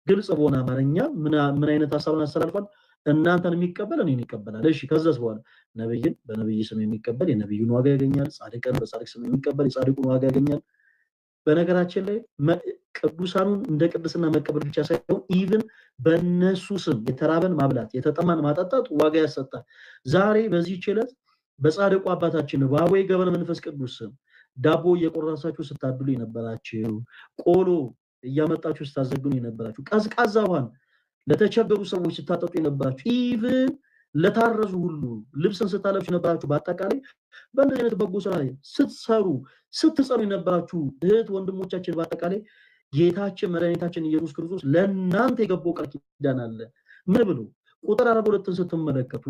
ግልጽ በሆነ አማርኛ ምን አይነት ሐሳብን አስተላልፏል? እናንተን የሚቀበል እኔን ይቀበላል። እሺ ከዛስ በኋላ ነብይን በነብይ ስም የሚቀበል የነብዩን ዋጋ ያገኛል። ጻድቅን በጻድቅ ስም የሚቀበል የጻድቁን ዋጋ ያገኛል። በነገራችን ላይ ቅዱሳኑን እንደ ቅድስና መቀበል ብቻ ሳይሆን ኢቭን በእነሱ ስም የተራበን ማብላት የተጠማን ማጠጣት ዋጋ ያሰጣል። ዛሬ በዚህ ዕለት በጻድቁ አባታችን በአቡነ ገብረ መንፈስ ቅዱስ ስም ዳቦ እየቆረሳችሁ ስታድሉ የነበራችሁ፣ ቆሎ እያመጣችሁ ስታዘግኑ የነበራችሁ፣ ቀዝቃዛ ውሃን ለተቸገሩ ሰዎች ስታጠጡ የነበራችሁ፣ ኢቭን ለታረዙ ሁሉ ልብስን ስታለብሱ የነበራችሁ፣ በአጠቃላይ በእንደዚህ አይነት በጎ ስራ ላይ ስትሰሩ የነበራችሁ እህት ወንድሞቻችን በአጠቃላይ ጌታችን መድኃኒታችን ኢየሱስ ክርስቶስ ለእናንተ የገባው ቃል ኪዳን አለ። ምን ብሎ ቁጥር 42ን ስትመለከቱ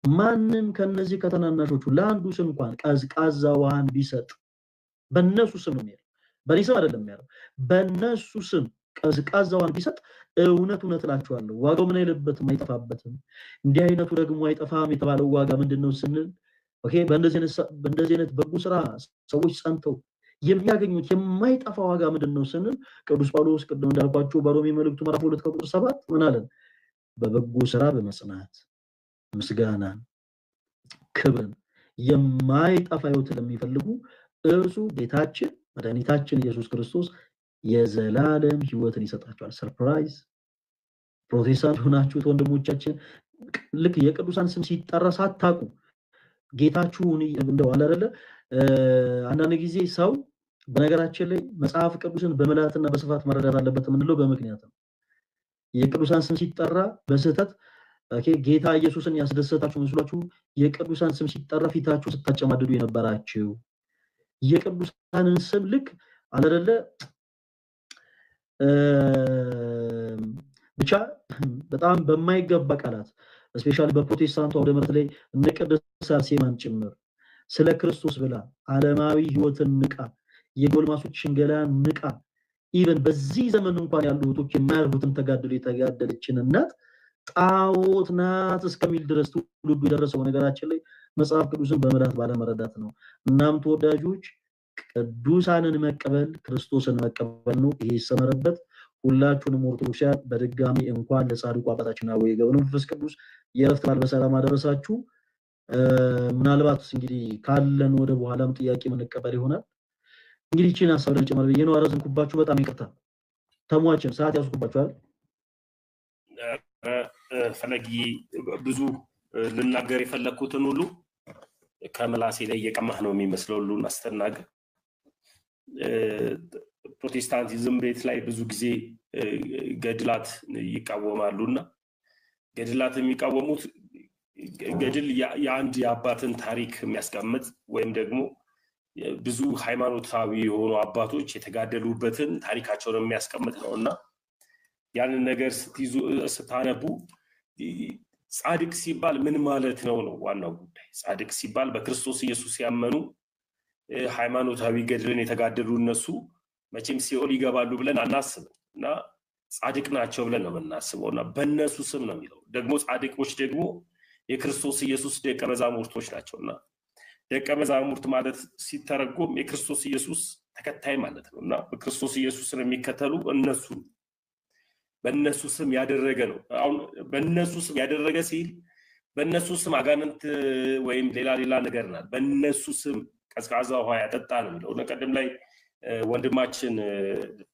ማንም ከነዚህ ከተናናሾቹ ለአንዱ እንኳን ቀዝቃዛ ውሃን ቢሰጥ በእነሱ ስም ነው የሚያለው፣ በእኔ ስም አይደለም ያለው፣ በእነሱ ስም ቀዝቃዛ ውሃን ቢሰጥ እውነት እላችኋለሁ ዋጋው ምን አይለበትም አይጠፋበትም። እንዲህ አይነቱ ደግሞ አይጠፋም የተባለው ዋጋ ምንድነው ስንል ኦኬ በእንደዚህ አይነት በጎ ስራ ሰዎች ጸንተው የሚያገኙት የማይጠፋ ዋጋ ምንድነው ስንል ቅዱስ ጳውሎስ ቅድም እንዳልኳችሁ በሮሜ መልእክቱ ምዕራፍ 2 ቁጥር 7 ምን አለን? በበጎ ስራ በመጽናት ምስጋናን ክብርን የማይጠፋ ሕይወት ለሚፈልጉ እርሱ ጌታችን መድኃኒታችን ኢየሱስ ክርስቶስ የዘላለም ሕይወትን ይሰጣቸዋል። ሰርፕራይዝ! ፕሮቴስታንት ሆናችሁት ወንድሞቻችን ልክ የቅዱሳን ስም ሲጠራ ሳታውቁ ጌታችሁን እንደው አለ አይደለ አንዳንድ ጊዜ ሰው በነገራችን ላይ መጽሐፍ ቅዱስን በመላእክትና በስፋት መረዳት አለበት የምንለው በምክንያት ነው። የቅዱሳን ስም ሲጠራ በስህተት ኦኬ ጌታ ኢየሱስን ያስደሰታችሁ መስሏችሁ የቅዱሳን ስም ሲጠራ ፊታችሁ ስታጨማድዱ የነበራችሁ የቅዱሳንን ስም ልክ አለ አይደለ ብቻ በጣም በማይገባ ቃላት ስፔሻሊ በፕሮቴስታንቱ አውደ ምሕረት ላይ እነ ቅድስት አርሴማን ጭምር ስለ ክርስቶስ ብላ ዓለማዊ ሕይወትን ንቃ የጎልማሶች ሽንገላን ንቃ ኢቭን በዚህ ዘመን እንኳን ያሉ እህቶች የማያልፉትን ተጋድሎ የተጋደለችን እናት ጣዖት ናት እስከሚል ድረስ ትውልዱ የደረሰው ነገራችን ላይ መጽሐፍ ቅዱስን በመረዳት ባለመረዳት ነው። እናም ተወዳጆች ቅዱሳንን መቀበል ክርስቶስን መቀበል ነው። ይሄ ይሰመረበት። ሁላችሁንም ኦርቶዶክሳውያን በድጋሚ እንኳን ለጻድቁ አባታችን አቡነ ገብረ መንፈስ ቅዱስ የዕረፍት በዓል በሰላም አደረሳችሁ። ምናልባት እንግዲህ ካለን ወደ በኋላም ጥያቄ ምንቀበል ይሆናል። እንግዲህ እቺን ሐሳብ ልጨምር ብዬ ነው። አረዝንኩባችሁ፣ በጣም ይቅርታ። ተሟችን ሰዓት ያስኩባችኋል። ፈለጊ ብዙ ልናገር የፈለኩትን ሁሉ ከመላሴ ላይ እየቀማህ ነው የሚመስለው ሁሉ አስተናገር። ፕሮቴስታንቲዝም ቤት ላይ ብዙ ጊዜ ገድላት ይቃወማሉና ገድላት የሚቃወሙት ገድል የአንድ የአባትን ታሪክ የሚያስቀምጥ ወይም ደግሞ ብዙ ሃይማኖታዊ የሆኑ አባቶች የተጋደሉበትን ታሪካቸውን የሚያስቀምጥ ነውና ያንን ነገር ስታነቡ ጻድቅ ሲባል ምን ማለት ነው ዋናው ጉዳይ። ጻድቅ ሲባል በክርስቶስ ኢየሱስ ያመኑ ሃይማኖታዊ ገድልን የተጋደሉ እነሱ መቼም ሲኦል ይገባሉ ብለን አናስብም እና ጻድቅ ናቸው ብለን ነው የምናስበውና በእነሱ ስም ነው የሚለው። ደግሞ ጻድቆች ደግሞ የክርስቶስ ኢየሱስ ደቀ መዛሙርቶች ናቸውና ደቀ መዛሙርት ማለት ሲተረጎም የክርስቶስ ኢየሱስ ተከታይ ማለት ነውና በክርስቶስ ኢየሱስን የሚከተሉ በእነሱ ስም ያደረገ ነው። አሁን በእነሱ ስም ያደረገ ሲል በእነሱ ስም አጋንንት ወይም ሌላ ነገር ናት። በእነሱ ስም ቀዝቃዛ ውሃ ያጠጣ ነው የሚለው። ቀደም ላይ ወንድማችን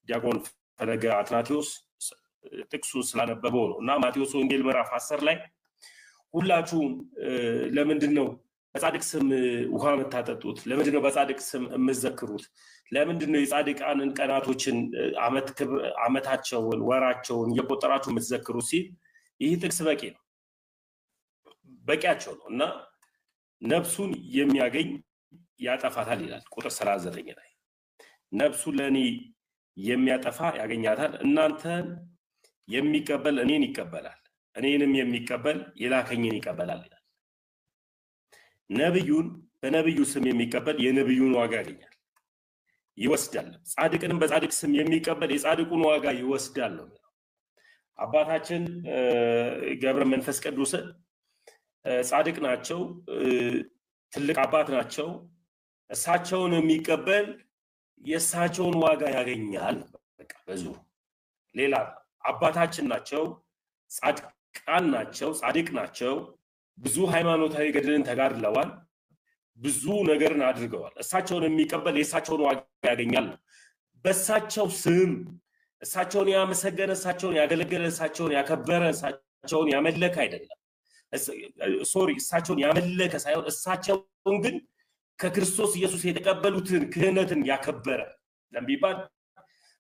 ዲያቆን ፈለገ አትናቴዎስ ጥቅሱን ስላነበበው ነው እና ማቴዎስ ወንጌል ምዕራፍ 10 ላይ ሁላችሁም ለምንድን ነው በጻድቅ ስም ውሃ የምታጠጡት? ለምንድን ነው በጻድቅ ስም የምትዘክሩት? ለምንድን ነው የጻድቃንን ቀናቶችን ዓመታቸውን ወራቸውን እየቆጠራችሁ የምትዘክሩት ሲል ይህ ጥቅስ በቂ ነው፣ በቂያቸው ነው እና ነፍሱን የሚያገኝ ያጠፋታል ይላል ቁጥር 39 ላይ። ነፍሱን ለእኔ የሚያጠፋ ያገኛታል። እናንተን የሚቀበል እኔን ይቀበላል፣ እኔንም የሚቀበል የላከኝን ይቀበላል ይላል። ነብዩን በነብዩ ስም የሚቀበል የነብዩን ዋጋ ያገኛል ይወስዳል። ጻድቅንም በጻድቅ ስም የሚቀበል የጻድቁን ዋጋ ይወስዳል ነው። አባታችን ገብረ መንፈስ ቅዱስ ጻድቅ ናቸው፣ ትልቅ አባት ናቸው። እሳቸውን የሚቀበል የእሳቸውን ዋጋ ያገኛል። በቃ ብዙ ሌላ አባታችን ናቸው፣ ጻድቃን ናቸው፣ ጻድቅ ናቸው። ብዙ ሃይማኖታዊ ገድልን ተጋድለዋል፣ ብዙ ነገርን አድርገዋል። እሳቸውን የሚቀበል የእሳቸውን ዋጋ ያገኛል። በእሳቸው ስም እሳቸውን ያመሰገነ፣ እሳቸውን ያገለገለ፣ እሳቸውን ያከበረ፣ እሳቸውን ያመለከ አይደለም። እሳቸውን ያመለከ ሳይሆን እሳቸውን ግን ከክርስቶስ ኢየሱስ የተቀበሉትን ክህነትን ያከበረ ለሚባል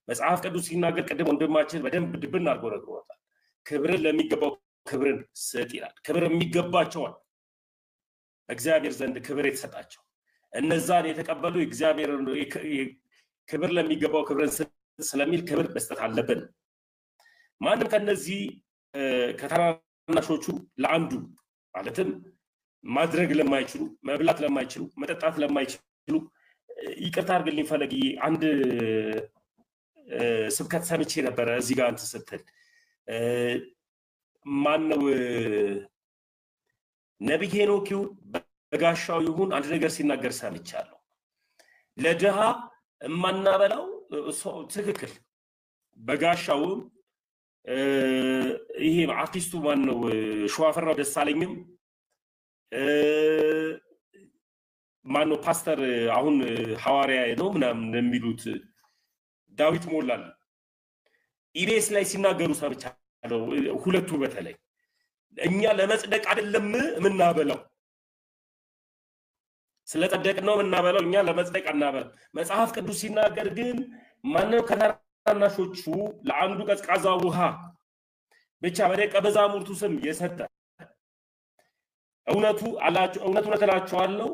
መጽሐፍ ቅዱስ ሲናገር ቅድም ወንድማችን በደንብ ድብን አድርጎ ነግሮታል። ክብርን ለሚገባው ክብርን ስጥ ይላል። ክብር የሚገባቸዋል። እግዚአብሔር ዘንድ ክብር የተሰጣቸው እነዛን የተቀበሉ እግዚአብሔር ክብር ለሚገባው ክብርን ስለሚል ክብር መስጠት አለብን። ማንም ከነዚህ ከተናናሾቹ ለአንዱ ማለትም ማድረግ ለማይችሉ መብላት ለማይችሉ መጠጣት ለማይችሉ ይቅርታ አድርግልኝ ፈለጊ አንድ ስብከት ሰምቼ ነበር እዚህ ጋር አንተ ስትል ማነው ነብይ ሄኖክ ይሁን በጋሻው ይሁን አንድ ነገር ሲናገር ሰምቻለሁ። ለድሃ ማናበላው ትክክል በጋሻውም ይሄ አርቲስቱ ማነው ሸዋፈራው ደሳለኝም ማነው ፓስተር አሁን ሐዋርያ ነው ምናምን የሚሉት ዳዊት ሞላል ኢቢኤስ ላይ ሲናገሩ ሰምቻለሁ። ሁለቱ በተለይ እኛ ለመጽደቅ አይደለም ምናበላው ስለጸደቅ ነው ምናበላው እኛ ለመጽደቅ አናበላም። መጽሐፍ ቅዱስ ሲናገር ግን ማንም ከታናናሾቹ ለአንዱ ቀዝቃዛ ውሃ ብቻ በደቀ መዛሙርቱ ስም የሰጠ እውነቱ እላችኋለሁ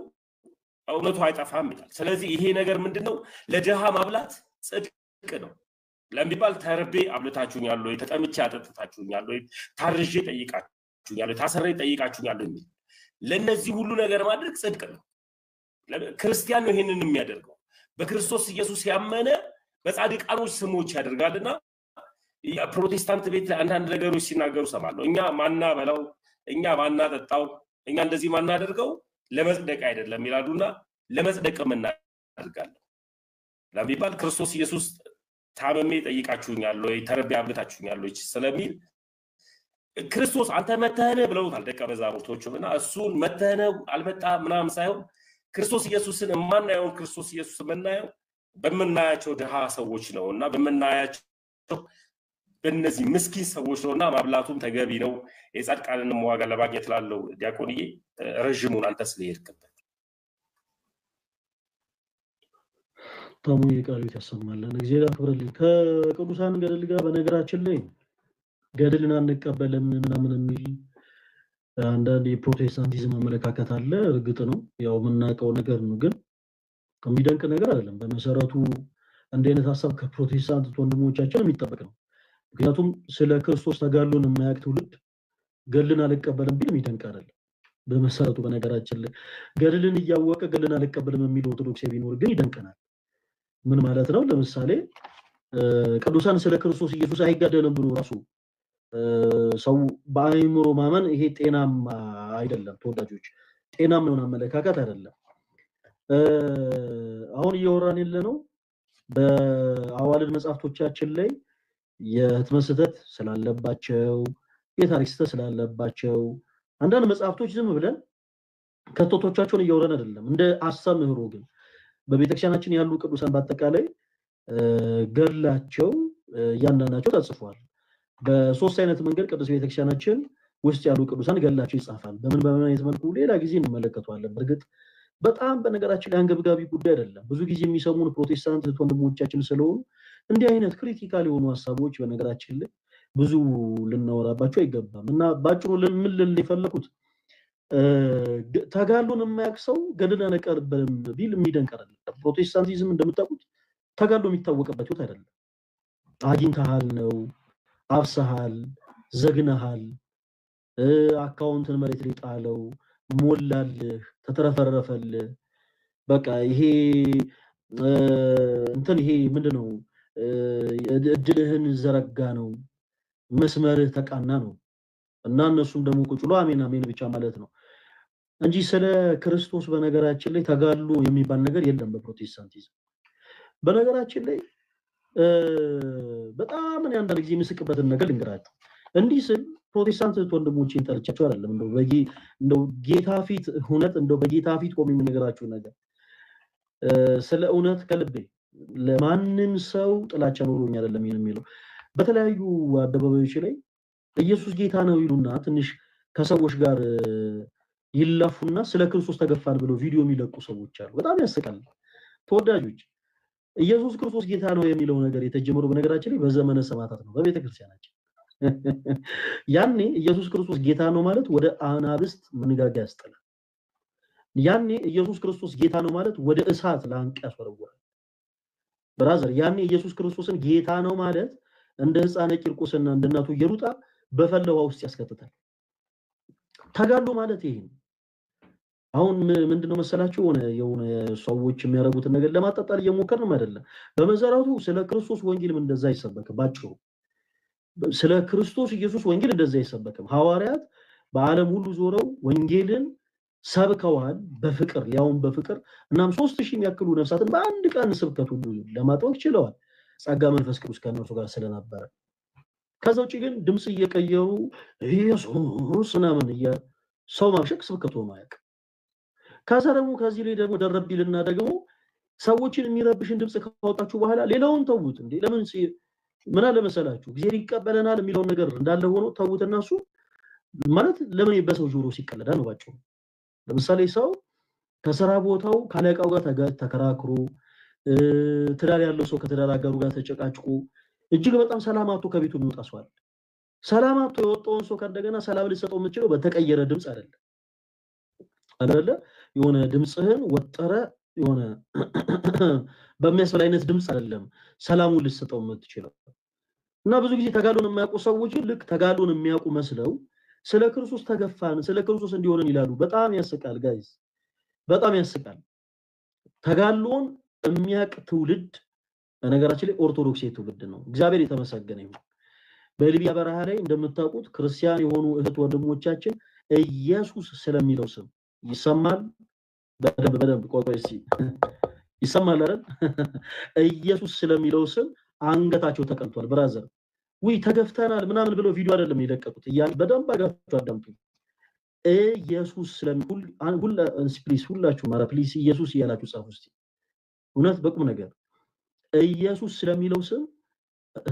እውነቱ አይጠፋም ይላል። ስለዚህ ይሄ ነገር ምንድነው? ለድሃ ማብላት ጽድቅ ነው ለሚባል ተርቤ አብልታችሁኛል ወይ ተጠምቼ አጠጥታችሁኛል ወይ ታርዤ ጠይቃችሁኛል ወይ ታሰሬ ጠይቃችሁኛል የሚል ለነዚህ ሁሉ ነገር ማድረግ ጽድቅ ነው። ክርስቲያን ነው ይሄንን የሚያደርገው። በክርስቶስ ኢየሱስ ያመነ በጻድቃኖች ስሞች ያደርጋልና ፕሮቴስታንት ቤት ላይ አንዳንድ ነገሮች ሲናገሩ ሰማለሁ። እኛ ማናበላው እኛ ማናጠጣው እኛ እንደዚህ ማናደርገው ለመጽደቅ አይደለም ይላሉና ለመጽደቅ እናደርጋለን ለሚባል ክርስቶስ ኢየሱስ ታመሜ ጠይቃችሁኛል ወይ ተርቤ አብልታችሁኛል ወይ ስለሚል ክርስቶስ አንተ መተህነ ብለውታል ደቀ መዛሙርቶቹና እሱን መተህነ አልመጣ ምናምን ሳይሆን ክርስቶስ ኢየሱስን ማናየው ክርስቶስ ኢየሱስ መናየው በመናያቸው ድሃ ሰዎች ነውና በመናያቸው በእነዚህ ምስኪን ሰዎች ነውና ማብላቱም ተገቢ ነው። የጻድቃንንም ዋጋ ለማግኘት ላለው ዲያቆንዬ ረጅሙን አንተ ስለሄድክበት ታሙ የቃሉት ያሰማልን እግዚአብሔር ያክብርልኝ። ከቅዱሳን ገድል ጋር በነገራችን ላይ ገድልን አንቀበልም ምናምን የሚል አንዳንድ የፕሮቴስታንቲዝም አመለካከት አለ። እርግጥ ነው ያው የምናውቀው ነገር ነው፣ ግን የሚደንቅ ነገር አይደለም። በመሰረቱ እንደ አይነት ሐሳብ ከፕሮቴስታንት ወንድሞቻችን የሚጠበቅ ነው። ምክንያቱም ስለ ክርስቶስ ተጋድሎን የማያውቅ ትውልድ ገድልን አልቀበልም ቢል የሚደንቅ አይደለም። በመሰረቱ በነገራችን ላይ ገድልን እያወቀ ገድልን አልቀበልም የሚል ኦርቶዶክስ ቢኖር ግን ይደንቀናል። ምን ማለት ነው? ለምሳሌ ቅዱሳን ስለ ክርስቶስ ኢየሱስ አይጋደልም ብሎ ራሱ ሰው በአይምሮ ማመን ይሄ ጤናማ አይደለም። ተወዳጆች ጤናማ ነው አመለካከት አይደለም። አሁን እያወራን ያለነው በአዋልድ መጽሐፍቶቻችን ላይ የህትመት ስህተት ስላለባቸው የታሪክ ስህተት ስላለባቸው አንዳንድ መጽሐፍቶች ዝም ብለን ከቶቶቻቸውን እያወራን አይደለም። እንደ አስተምህሮ ግን በቤተክርስቲያናችን ያሉ ቅዱሳን በአጠቃላይ ገድላቸው እያንዳንዳቸው ተጽፏል። በሶስት አይነት መንገድ ቅዱስ ቤተክርስቲያናችን ውስጥ ያሉ ቅዱሳን ገድላቸው ይጻፋል። በምን አይነት መልኩ ሌላ ጊዜ እንመለከተዋለን። በርግጥ በጣም በነገራችን ላይ አንገብጋቢ ጉዳይ አይደለም። ብዙ ጊዜ የሚሰሙን ፕሮቴስታንት ወንድሞቻችን ስለሆኑ እንዲህ አይነት ክሪቲካል የሆኑ ሐሳቦች በነገራችን ላይ ብዙ ልናወራባቸው አይገባም እና ባጭሩ ምን ልል የፈለኩት ተጋድሎን የማያውቅ ሰው ገድልን አንቀበልም ቢል የሚደንቅ አይደለም። ፕሮቴስታንቲዝም እንደምታውቁት ተጋድሎ የሚታወቅበት ህይወት አይደለም። አግኝተሃል ነው፣ አብሰሃል፣ ዘግነሃል፣ አካውንትን መሬት ላይ ጣለው፣ ሞላልህ፣ ተተረፈረፈልህ፣ በቃ ይሄ ይሄ ምንድነው እድልህን ዘረጋ ነው፣ መስመርህ ተቃና ነው እና እነሱም ደግሞ ቁጭ ብሎ አሜን አሜን ብቻ ማለት ነው እንጂ ስለ ክርስቶስ በነገራችን ላይ ተጋድሎ የሚባል ነገር የለም በፕሮቴስታንቲዝም። በነገራችን ላይ በጣም እኔ አንዳንድ ጊዜ የምስቅበትን ነገር ልንገራችሁ። እንዲህ ስል ፕሮቴስታንት ወንድሞቼን ጠርቻቸው አይደለም፣ እንደው ጌታ ፊት እውነት እንደው በጌታ ፊት ቆሜ የምነግራችሁ ነገር ስለ እውነት ከልቤ ለማንም ሰው ጥላቻ ኖሮኝ አይደለም የሚለው። በተለያዩ አደባባዮች ላይ ኢየሱስ ጌታ ነው ይሉና ትንሽ ከሰዎች ጋር ይላፉና ስለ ክርስቶስ ተገፋን ብለው ቪዲዮ የሚለቁ ሰዎች አሉ። በጣም ያስቃል። ተወዳጆች ኢየሱስ ክርስቶስ ጌታ ነው የሚለው ነገር የተጀመረው በነገራችን ላይ በዘመነ ሰማዕታት ነው በቤተክርስቲያናችን። ያኔ ኢየሱስ ክርስቶስ ጌታ ነው ማለት ወደ አናብስት መንጋጋ ያስጠላል። ያኔ ኢየሱስ ክርስቶስ ጌታ ነው ማለት ወደ እሳት ላንቃ ያስወረውራል። ብራዘር ያኔ ኢየሱስ ክርስቶስን ጌታ ነው ማለት እንደ ሕፃነ ቂርቆስና እንደ እናቱ ኢየሩጣ በፈለዋ ውስጥ ያስከትታል። ተጋድሎ ማለት ይሄ ነው። አሁን ምንድነው መሰላችሁ የሆነ ሰዎች የሚያረጉትን ነገር ለማጣጣል እየሞከርን አይደለም። በመሰረቱ ስለ ክርስቶስ ወንጌልም እንደዛ አይሰበክም። ባጭሩ ስለ ክርስቶስ ኢየሱስ ወንጌል እንደዛ አይሰበክም። ሐዋርያት በዓለም ሁሉ ዞረው ወንጌልን ሰብከዋል በፍቅር ያውን በፍቅር እናም 3000 የሚያክሉ ነፍሳትን በአንድ ቀን ስብከት ሁሉ ለማጥወቅ ችለዋል። ጸጋ መንፈስ ቅዱስ ከነሱ ጋር ስለነበረ። ከዛ ውጪ ግን ድምጽ እየቀየሩ ኢየሱስ ምናምን ሰው ማብሸቅ ስብከቱ ማያቅ። ከዛ ደግሞ ከዚህ ላይ ደግሞ ደረብይልና ደግሞ ሰዎችን የሚረብሽን ድምጽ ካወጣችሁ በኋላ ሌላውን ተውት እንዴ ለምን ምን አለ መሰላችሁ ጊዜ ይቀበለናል የሚለው ነገር እንዳለ ሆኖ ተውትና እሱ ማለት ለምን በሰው ጆሮ ሲቀለዳ ነው ባጭሩ። ለምሳሌ ሰው ከሥራ ቦታው ካለቃው ጋር ተከራክሮ ትዳር ያለው ሰው ከትዳር አጋሩ ጋር ተጨቃጭቆ እጅግ በጣም ሰላማቱ ከቤቱ የሚወጣ ሰው አለ። ሰላማቱ የወጣውን ሰው ከእንደገና ሰላም ሊሰጠው የምትችለው በተቀየረ ድምጽ አይደለ የሆነ ድምጽህን ወጠረ የሆነ በሚያስፈል አይነት ድምጽ አይደለም ሰላሙን ሊሰጠው የምትችለው። እና ብዙ ጊዜ ተጋድሎን የሚያውቁ ሰዎች ልክ ተጋድሎን የሚያውቁ መስለው ስለ ክርስቶስ ተገፋን ስለ ክርስቶስ እንዲሆነን ይላሉ። በጣም ያስቃል ጋይስ፣ በጣም ያስቃል። ተጋድሎን የሚያውቅ ትውልድ በነገራችን ላይ ኦርቶዶክስ ትውልድ ነው። እግዚአብሔር የተመሰገነ ይሁን። በሊቢያ በረሃ ላይ እንደምታውቁት ክርስቲያን የሆኑ እህት ወንድሞቻችን ኢየሱስ ስለሚለው ስም ይሰማል። በደንብ ቆይ ይሰማል አይደል? ኢየሱስ ስለሚለው ስም አንገታቸው ተቀልቷል። ብራዘር ወይ ተገፍተናል ምናምን ብለው ቪዲዮ አይደለም የለቀቁት። በደንብ አጋችሁ አዳምጡ። ኢየሱስ ስለሚል ፕሊስ ሁላችሁ ማራ ፕሊስ ኢየሱስ እያላችሁ ጻፉ እስቲ። እውነት በቁም ነገር ኢየሱስ ስለሚለው ስም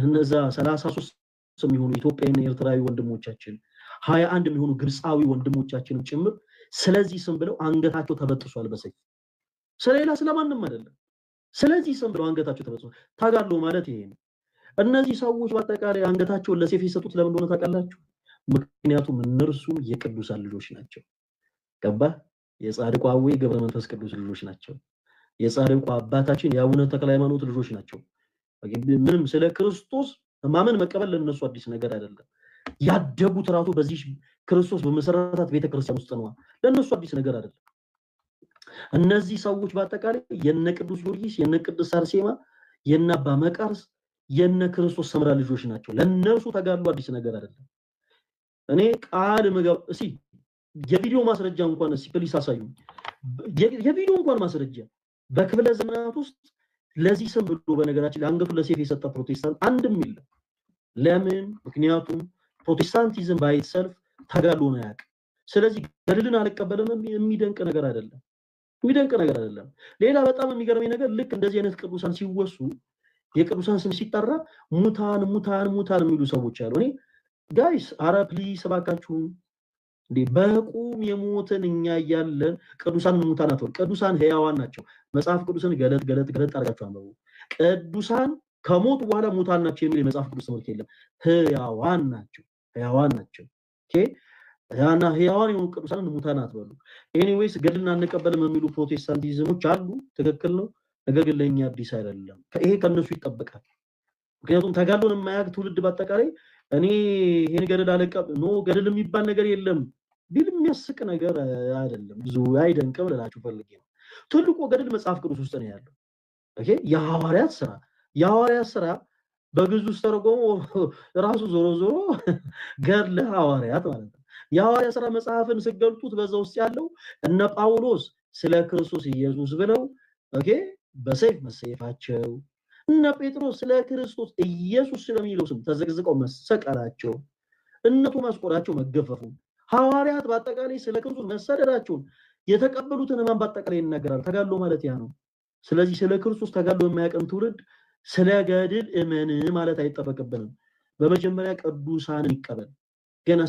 እነዛ 33 የሚሆኑ ኢትዮጵያና ኤርትራዊ ወንድሞቻችን 21 የሚሆኑ ግብፃዊ ወንድሞቻችንም ጭምር ስለዚህ ስም ብለው አንገታቸው ተበጥሷል በሰይፍ። ስለሌላ ስለማንም አይደለም። ስለዚህ ስም ብለው አንገታቸው ተበጥሷል። ተጋድሎ ማለት ይሄ ነው። እነዚህ ሰዎች በአጠቃላይ አንገታቸውን ለሰይፍ የሰጡት ለምን እንደሆነ ታውቃላችሁ? ምክንያቱም እነርሱም የቅዱሳን ልጆች ናቸው። ገባ? የጻድቁ አዌ ገብረ መንፈስ ቅዱስ ልጆች ናቸው። የጻድቁ አባታችን የአቡነ ተክለ ሃይማኖት ልጆች ናቸው። ምንም ስለ ክርስቶስ ማመን መቀበል ለነሱ አዲስ ነገር አይደለም። ያደጉት ራሱ በዚህ ክርስቶስ በመሰረታት ቤተክርስቲያን ውስጥ ነው። ለነሱ አዲስ ነገር አይደለም። እነዚህ ሰዎች በአጠቃላይ የነ ቅዱስ ጊዮርጊስ የነ ቅዱስ አርሴማ የነ አባ መቃርስ የነ ክርስቶስ ሰምራ ልጆች ናቸው። ለነሱ ተጋድሎ አዲስ ነገር አይደለም። እኔ ቃል መገብ የቪዲዮ ማስረጃ እንኳን ፕሊስ አሳዩ። የቪዲዮ እንኳን ማስረጃ በክፍለ ዘመናት ውስጥ ለዚህ ስም ብሎ በነገራችን ለአንገቱ ለሰይፍ የሰጠ ፕሮቴስታንት አንድም የለም። ለምን? ምክንያቱም ፕሮቴስታንቲዝም ባይሰልፍ ተጋድሎን አያውቅም። ስለዚህ ገድልን አልቀበልም የሚደንቅ ነገር አይደለም። ሌላ በጣም የሚገርመኝ ነገር ልክ እንደዚህ አይነት ቅዱሳን ሲወሱ የቅዱሳን ስም ሲጠራ ሙታን የሚሉ ሰዎች አሉ። እኔ ጋይስ አረ ፕሊስ እባካችሁ እንዴ በቁም የሞትን እኛ ያያለን ቅዱሳን ሙታን አትወል ቅዱሳን ሕያዋን ናቸው። መጽሐፍ ቅዱስን ገለጥ አድርጋችሁ አንብቡ። ቅዱሳን ከሞቱ በኋላ ሙታን ናቸው የሚል የመጽሐፍ ቅዱስ ትምህርት የለም። ሕያዋን ናቸው። ኦኬ ያና ሕያዋን የሆኑ ቅዱሳን ሙታን አትበሉ። ኤኒዌይስ ገድልን አንቀበልም የሚሉ ፕሮቴስታንቲዝሞች አሉ። ትክክል ነው። ነገር ግን ለኛ አዲስ አይደለም። ይሄ ከነሱ ይጠበቃል። ምክንያቱም ተጋድሎን የማያውቅ ትውልድ በአጠቃላይ እኔ ይሄን ገድል አልቀበል ገድል የሚባል ነገር የለም ቢል የሚያስቅ ነገር አይደለም። ብዙ አይደንቅም ልላችሁ ፈልጌ ነው። ትልቁ ገድል መጽሐፍ ቅዱስ ውስጥ ነው ያለው። ኦኬ የሐዋርያት ስራ በግዕዝ ውስጥ ተርጎሞ ራሱ ዞሮ ገድለ ሐዋርያት ማለት ነው። የሐዋርያት ስራ መጽሐፍን ሲገልጡት በዛ ውስጥ ያለው እነ ጳውሎስ ስለ ክርስቶስ ኢየሱስ ብለው ኦኬ በሰይፍ መሰየፋቸው፣ እነ ጴጥሮስ ስለ ክርስቶስ ኢየሱስ ስለሚለው ስም ተዘግዝቀው መሰቀላቸው፣ እነ ቶማስ ቆዳቸው መገፈፉ፣ ሐዋርያት በአጠቃላይ ስለ ክርስቶስ መሰደዳቸውን የተቀበሉትን ማን በአጠቃላይ ይናገራል። ተጋድሎ ማለት ያ ነው። ስለዚህ ስለ ክርስቶስ ተጋድሎ የማያውቅን ትውልድ ስለ ገድል እመን ማለት አይጠበቅብንም። በመጀመሪያ ቅዱሳንን ይቀበል። ገና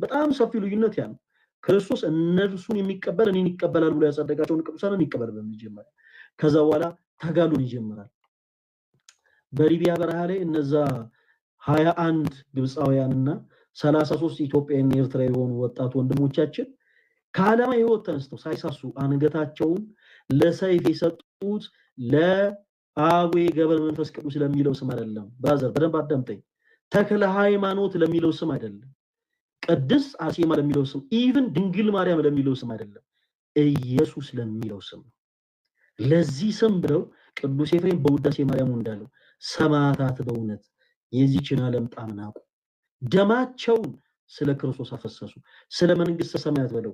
በጣም ሰፊ ልዩነት ያ ነው። ክርስቶስ እነርሱን የሚቀበል እኔን ይቀበላል ብሎ ያጸደቃቸውን ቅዱሳንን ይቀበል በመጀመሪያ። ከዛ በኋላ ተጋድሎን ይጀምራል። በሊቢያ በረሃ ላይ እነዛ 21 ግብፃውያንና 33 ኢትዮጵያና ኤርትራ የሆኑ ወጣት ወንድሞቻችን ከዓለማ ሕይወት ተነስተው ሳይሳሱ አንገታቸውን ለሰይፍ የሰጡት ለአቡነ ገብረ መንፈስ ቅዱስ ለሚለው ስም አይደለም። ብራዘር በደንብ አዳምጠኝ። ተክለ ሃይማኖት ለሚለው ስም አይደለም። ቅድስት አርሴማ ለሚለው ስም፣ ኢቭን ድንግል ማርያም ለሚለው ስም አይደለም። ኢየሱስ ለሚለው ስም። ለዚህ ስም ብለው ቅዱስ ኤፍሬም በውዳሴ ማርያም እንዳለው ሰማዕታት በእውነት የዚህችን ዓለም ጣም ናቁ፣ ደማቸውን ስለ ክርስቶስ አፈሰሱ፣ ስለ መንግስተ ሰማያት ብለው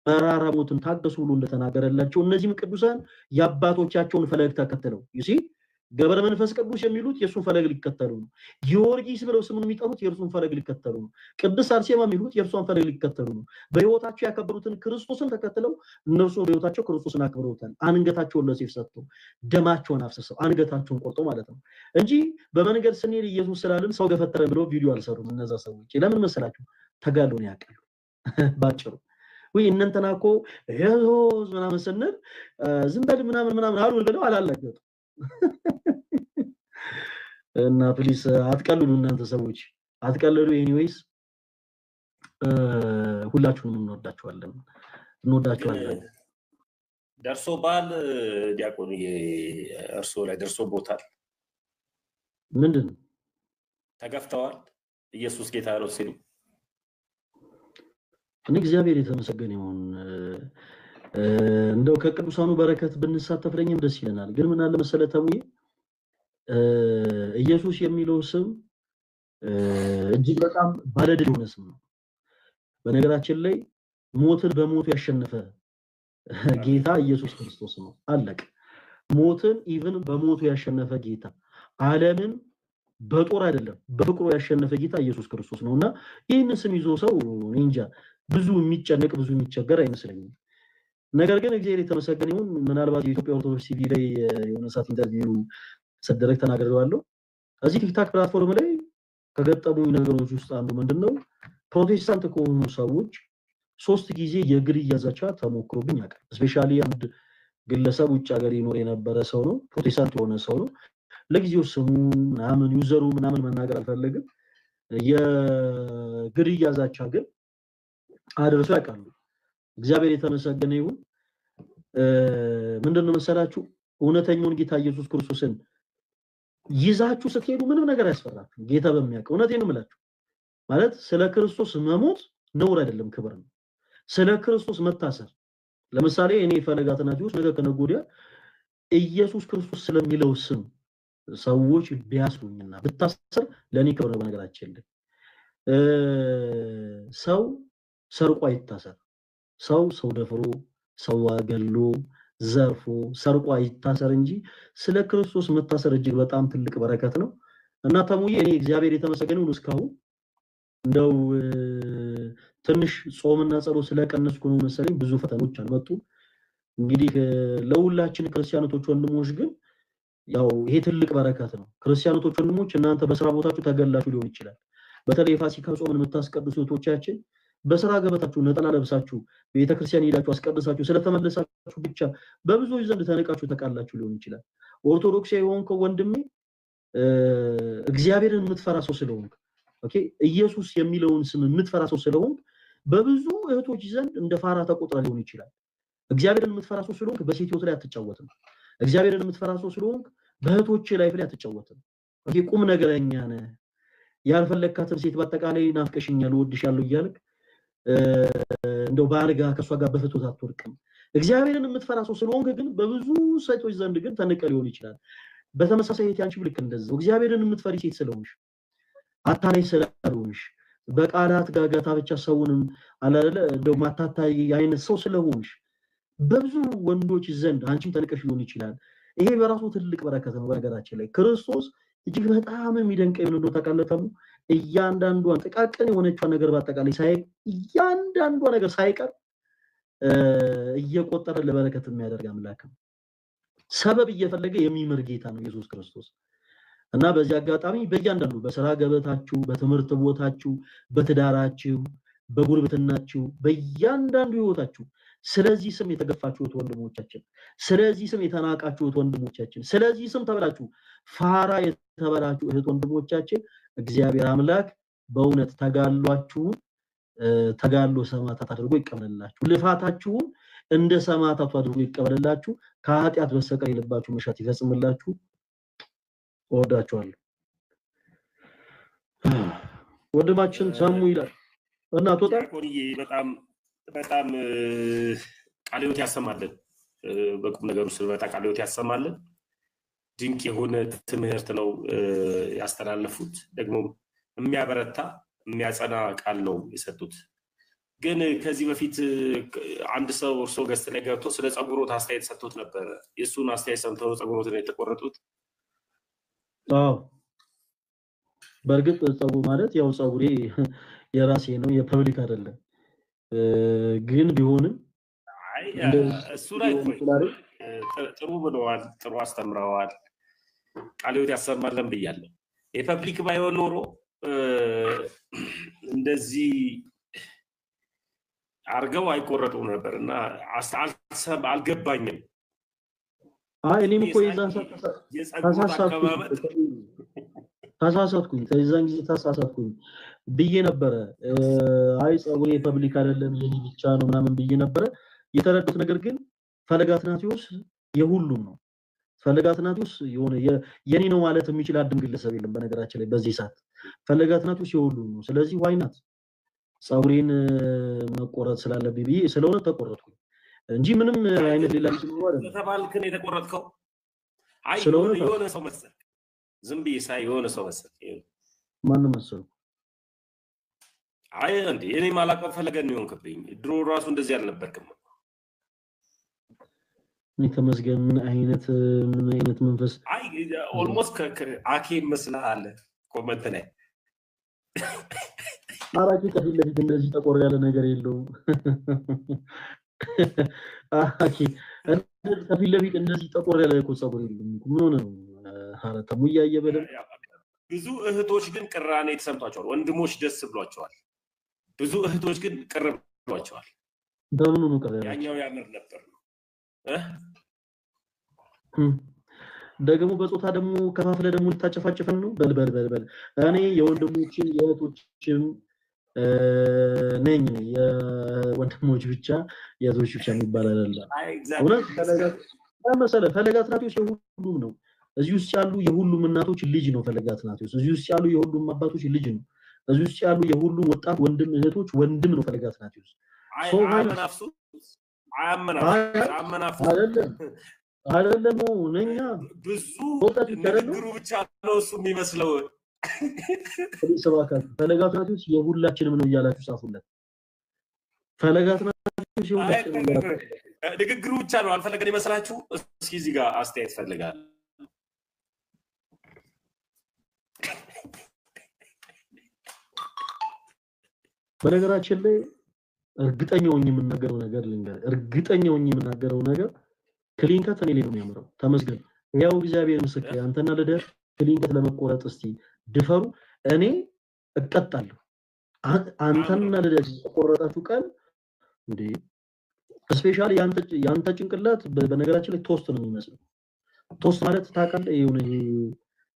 መራራ ሞትን ታገሱ ብሎ እንደተናገረላቸው እነዚህም ቅዱሳን የአባቶቻቸውን ፈለግ ተከትለው ይሲ ገብረ መንፈስ ቅዱስ የሚሉት የሱን ፈለግ ሊከተሉ ነው። ጊዮርጊስ ብለው ስሙን የሚጠሩት የእርሱን ፈለግ ሊከተሉ ነው። ቅድስት አርሴማ የሚሉት የእርሷን ፈለግ ሊከተሉ ነው። በህይወታቸው ያከበሩትን ክርስቶስን ተከትለው እነርሱ በህይወታቸው ክርስቶስን አክብረውታል። አንገታቸውን ለሰይፍ ሰጥተው ደማቸውን አፍስሰው አንገታቸውን ቆርጠው ማለት ነው እንጂ በመንገድ ስንሄድ ኢየሱስ ስላልን ሰው ገፈተረ ብለው ቪዲዮ አልሰሩም። እነዛ ሰዎች ለምን መሰላችሁ? ተጋድሎን ያውቃሉ። ባጭሩ ወይ እነንተና እኮ ኢየሱስ ምናምን ስንል ዝም በል ምናምን አሉ ብለው አላለገጡ እና ፕሊስ አትቀልሉ፣ እናንተ ሰዎች አትቀልሉ። ኤኒዌይስ ሁላችሁንም እንወዳችኋለን። ደርሶ ባል ዲያቆን እርሶ ላይ ደርሶ ቦታል። ምንድን ተገፍተዋል ኢየሱስ ጌታ ነው ሲሉ እኔ እግዚአብሔር የተመሰገነ ይሁን። እንደው ከቅዱሳኑ በረከት ብንሳተፍ ለኛም ደስ ይለናል። ግን ምን አለ መሰለ ተሙዬ ኢየሱስ የሚለው ስም እጅግ በጣም ባለድል የሆነ ስም ነው። በነገራችን ላይ ሞትን በሞቱ ያሸነፈ ጌታ ኢየሱስ ክርስቶስ ነው። አለቀ። ሞትን ኢቭን በሞቱ ያሸነፈ ጌታ፣ ዓለምን በጦር አይደለም በፍቅሩ ያሸነፈ ጌታ ኢየሱስ ክርስቶስ ነውና ይህንን ስም ይዞ ሰው እንጃ ብዙ የሚጨነቅ ብዙ የሚቸገር አይመስለኝም። ነገር ግን እግዚአብሔር የተመሰገነ ይሁን። ምናልባት የኢትዮጵያ ኦርቶዶክስ ቲቪ ላይ የሆነ ሰዓት ኢንተርቪው ሰደረክ ተናግሬዋለሁ። እዚህ ቲክታክ ፕላትፎርም ላይ ከገጠሙኝ ነገሮች ውስጥ አንዱ ምንድነው ፕሮቴስታንት ከሆኑ ሰዎች 3 ጊዜ የግድያ ዛቻ ተሞክሮብኝ ያውቃል። ስፔሻሊ አንድ ግለሰብ ውጭ ሀገር ይኖር የነበረ ሰው ነው፣ ፕሮቴስታንት የሆነ ሰው ነው። ለጊዜው ስሙ ምናምን ዩዘሩ ምናምን መናገር አልፈልግም። የግድያ ዛቻ ግን አድርሶ ያውቃሉ። እግዚአብሔር የተመሰገነ ይሁን። ምንድነው መሰላችሁ እውነተኛውን ጌታ ኢየሱስ ክርስቶስን ይዛችሁ ስትሄዱ ምንም ነገር አያስፈራችሁ። ጌታ በሚያውቀው እውነቴን ነው የምላችሁ። ማለት ስለ ክርስቶስ መሞት ነውር አይደለም፣ ክብር ነው። ስለ ክርስቶስ መታሰር ለምሳሌ እኔ ፈለጋትናችሁ ነገ ከነገ ወዲያ ኢየሱስ ክርስቶስ ስለሚለው ስም ሰዎች ቢያስሩኝና ብታሰር ለኔ ክብር ነው። በነገራችን ላይ ሰው ሰርቆ አይታሰር። ሰው ደፍሮ ሰው ገሎ ዘርፎ ሰርቆ አይታሰር እንጂ ስለ ክርስቶስ መታሰር እጅግ በጣም ትልቅ በረከት ነው። እና ተሙዬ እኔ እግዚአብሔር የተመሰገነው ነው እስካሁን እንደው ትንሽ ጾምና ጸሎት ስለቀነስኩ ነው መሰለኝ ብዙ ፈተኖች አልመጡም። እንግዲህ ለሁላችን ክርስቲያኖች ወንድሞች ግን ያው ይሄ ትልቅ በረከት ነው። ክርስቲያኖች ወንድሞች እናንተ በስራ ቦታችሁ ተገላችሁ ሊሆን ይችላል። በተለይ ፋሲካ ጾምን የምታስቀድሱ እህቶቻችን በስራ ገበታችሁ ነጠላ ለብሳችሁ ቤተክርስቲያን ሄዳችሁ አስቀድሳችሁ ስለተመለሳችሁ ብቻ በብዙዎች ዘንድ ተነቃችሁ ተቃላችሁ ሊሆን ይችላል። ኦርቶዶክስ የሆንከው ወንድሜ እግዚአብሔርን የምትፈራ ሰው ስለሆንክ ኦኬ ኢየሱስ የሚለውን ስም የምትፈራ ሰው ስለሆንክ በብዙ እህቶች ዘንድ እንደ ፋራ ተቆጥራ ሊሆን ይችላል። እግዚአብሔርን የምትፈራ ሰው ስለሆንክ በሴት ህይወት ላይ አትጫወትም። እግዚአብሔርን የምትፈራ ሰው ስለሆንክ በእህቶች ላይፍ ላይ አትጫወትም። ኦኬ ቁም ነገረኛ ነህ። ያልፈለካትን ሴት በአጠቃላይ ናፍቀሽኛል ወድሻለሁ እያልክ እንደው ባርጋ ከሷ ጋር በፍቶት አትወርቅም። እግዚአብሔርን የምትፈራ ሰው ስለሆንክ ግን በብዙ ሴቶች ዘንድ ግን ተነቀ ሊሆን ይችላል። በተመሳሳይ ያንቺ ልክ እንደዛው እግዚአብሔርን የምትፈሪ ሴት ስለሆንሽ አታላይ ስለሆንሽ በቃላት ጋጋታ ብቻ ሰውንም አላለ እንደው ማታታይ አይነት ሰው ስለሆንሽ በብዙ ወንዶች ዘንድ አንቺም ተነቀሽ ሊሆን ይችላል። ይሄ በራሱ ትልቅ በረከት ነው። በነገራችን ላይ ክርስቶስ እጅግ በጣም የሚደንቀው ምን እንደሆነ ታውቃለህ? እያንዳንዷን ጥቃቅን የሆነችው ነገር በአጠቃላይ እያንዳንዷ ነገር ሳይቀር እየቆጠረ ለበረከት የሚያደርግ አምላክ ነው። ሰበብ እየፈለገ የሚምር ጌታ ነው ኢየሱስ ክርስቶስ። እና በዚህ አጋጣሚ በእያንዳንዱ በስራ ገበታችሁ፣ በትምህርት ቦታችሁ፣ በትዳራችሁ፣ በጉርብትናችሁ፣ በእያንዳንዱ ህይወታችሁ ስለዚህ ስም የተገፋችሁት ወንድሞቻችን፣ ስለዚህ ስም የተናቃችሁት ወንድሞቻችን፣ ስለዚህ ስም ተበላችሁ ፋራ የተበላችሁ እህት ወንድሞቻችን እግዚአብሔር አምላክ በእውነት ተጋሏችሁን ተጋሎ ሰማዕታት አድርጎ ይቀበልላችሁ። ልፋታችሁን እንደ ሰማዕታቱ አድርጎ ይቀበልላችሁ። ከኃጢአት በስተቀር የልባችሁ መሻት ይፈጽምላችሁ። እወዳችኋለሁ። ወንድማችን ሰሙ ይላል እና ተወጣ በጣም በጣም ቃለ ሕይወት ያሰማልን። በቁም ነገሩ ስለበጣ ቃለ ሕይወት ያሰማልን። ድንቅ የሆነ ትምህርት ነው ያስተላለፉት። ደግሞ የሚያበረታ የሚያጸና ቃል ነው የሰጡት። ግን ከዚህ በፊት አንድ ሰው እርሶ ገስት ላይ ገብቶ ስለ ጸጉሮት አስተያየት ሰጥቶት ነበር። የእሱን አስተያየት ሰምተው ጸጉሮትን የተቆረጡት? አዎ፣ በእርግጥ ጸጉር ማለት ያው ጸጉሬ የራሴ ነው፣ የፐብሊክ አይደለም። ግን ቢሆንም እሱ ላይ ጥሩ ብለዋል፣ ጥሩ አስተምረዋል። ቃለ ሕይወት ያሰማልን ብያለሁ። የፐብሊክ ባይሆን ኖሮ እንደዚህ አርገው አይቆረጡም ነበር እና አልገባኝም። እኔም እኮ የዛን ተሳሳትኩኝ፣ የዛን ጊዜ ተሳሳትኩኝ ብዬ ነበረ። አይ ጸጉሬ ፐብሊክ አይደለም የኔ ብቻ ነው ምናምን ብዬ ነበረ። የተረዱት ነገር ግን ፈለገ አትናቴዎስ የሁሉም ነው። ፈለገ አትናቴዎስ የሆነ የኔ ነው ማለት የሚችል አንድም ግለሰብ የለም በነገራችን ላይ በዚህ ሰዓት። ፈለገ አትናቴዎስ የሁሉም ነው። ስለዚህ ዋይናት ጸጉሬን መቆረጥ ስላለብኝ ብዬ ስለሆነ ተቆረጥኩኝ እንጂ ምንም አይነት ሌላ ነው አይደል? ተባልከን የተቆረጥከው? አይ የሆነ ሰው መሰል ዝም ብዬ ሳይ የሆነ ሰው መሰል። ማንም መሰል? አይ እንዴ እኔ ማላውቀው ፈለገን ነው የሆንክብኝ። ድሮ ራሱ እንደዚህ አልነበርክም። ተመስገን። ምን አይነት መንፈስ! አይ ኦልሞስት ከአኬ መስላል ኮመንት ላይ አራቂ ከፊት ለፊት እንደዚህ ጠቆር ያለ ነገር የለውም። አራቂ ከፊት ለፊት እንደዚህ ጠቆር ያለ እኮ ጸጉር የለውም። ምን ሆነ ነው? ሀረተሙ እያየ በደንብ ብዙ እህቶች ግን ቅራኔ ተሰምቷቸዋል። ወንድሞች ደስ ብሏቸዋል። ብዙ እህቶች ግን ቅር ብሏቸዋል። በምኑ ነው ቅር? ያኛው ያምር ነበር ነው ደግሞ በጾታ ደግሞ ከፋፍለ ደግሞ ልታጨፋጭፈን ነው። በል እኔ የወንድሞችን የእህቶችን ነኝ። የወንድሞች ብቻ የእህቶች ብቻ የሚባል አይደለም። እውነት ፈለገ አትናቴዎስ የሁሉም ነው። እዚህ ውስጥ ያሉ የሁሉም እናቶች ልጅ ነው ፈለገ አትናቴዎስ። እዚህ ውስጥ ያሉ የሁሉም አባቶች ልጅ ነው። እዚህ ውስጥ ያሉ የሁሉም ወጣት ወንድም እህቶች ወንድም ነው ፈለገ አትናቴዎስ። አይደለም ነው ነኛ ብዙ ንግግሩ ብቻ ነው እሱ የሚመስለው። ፈለገ አትናቴዎስ የሁላችንም ነው እያላችሁ ጻፉለት። ፈለገ አትናቴዎስ የሁላችንም ንግግሩ ብቻ ነው አልፈለገን ይመስላችሁ? እስኪ እዚህ ጋር አስተያየት ፈልጋለሁ። በነገራችን ላይ እርግጠኛ ሆኜ የምናገረው ነገር ልንገርህ፣ እርግጠኛ ሆኜ የምናገረው ነገር ክሊንከት እኔ ላይ ነው የሚያምረው። ተመስገን ያው እግዚአብሔር ምስክር። አንተና ልደት ክሊንከት ለመቆረጥ እስቲ ድፈሩ። እኔ እቀጣለሁ። አንተና ልደት ተቆረጣችሁ ቀን እንዴ ስፔሻሊ ያንተ ጭንቅላት በነገራችን ላይ ቶስት ነው የሚመስለው። ቶስት ማለት ታውቃለህ? ይሁን ይሄ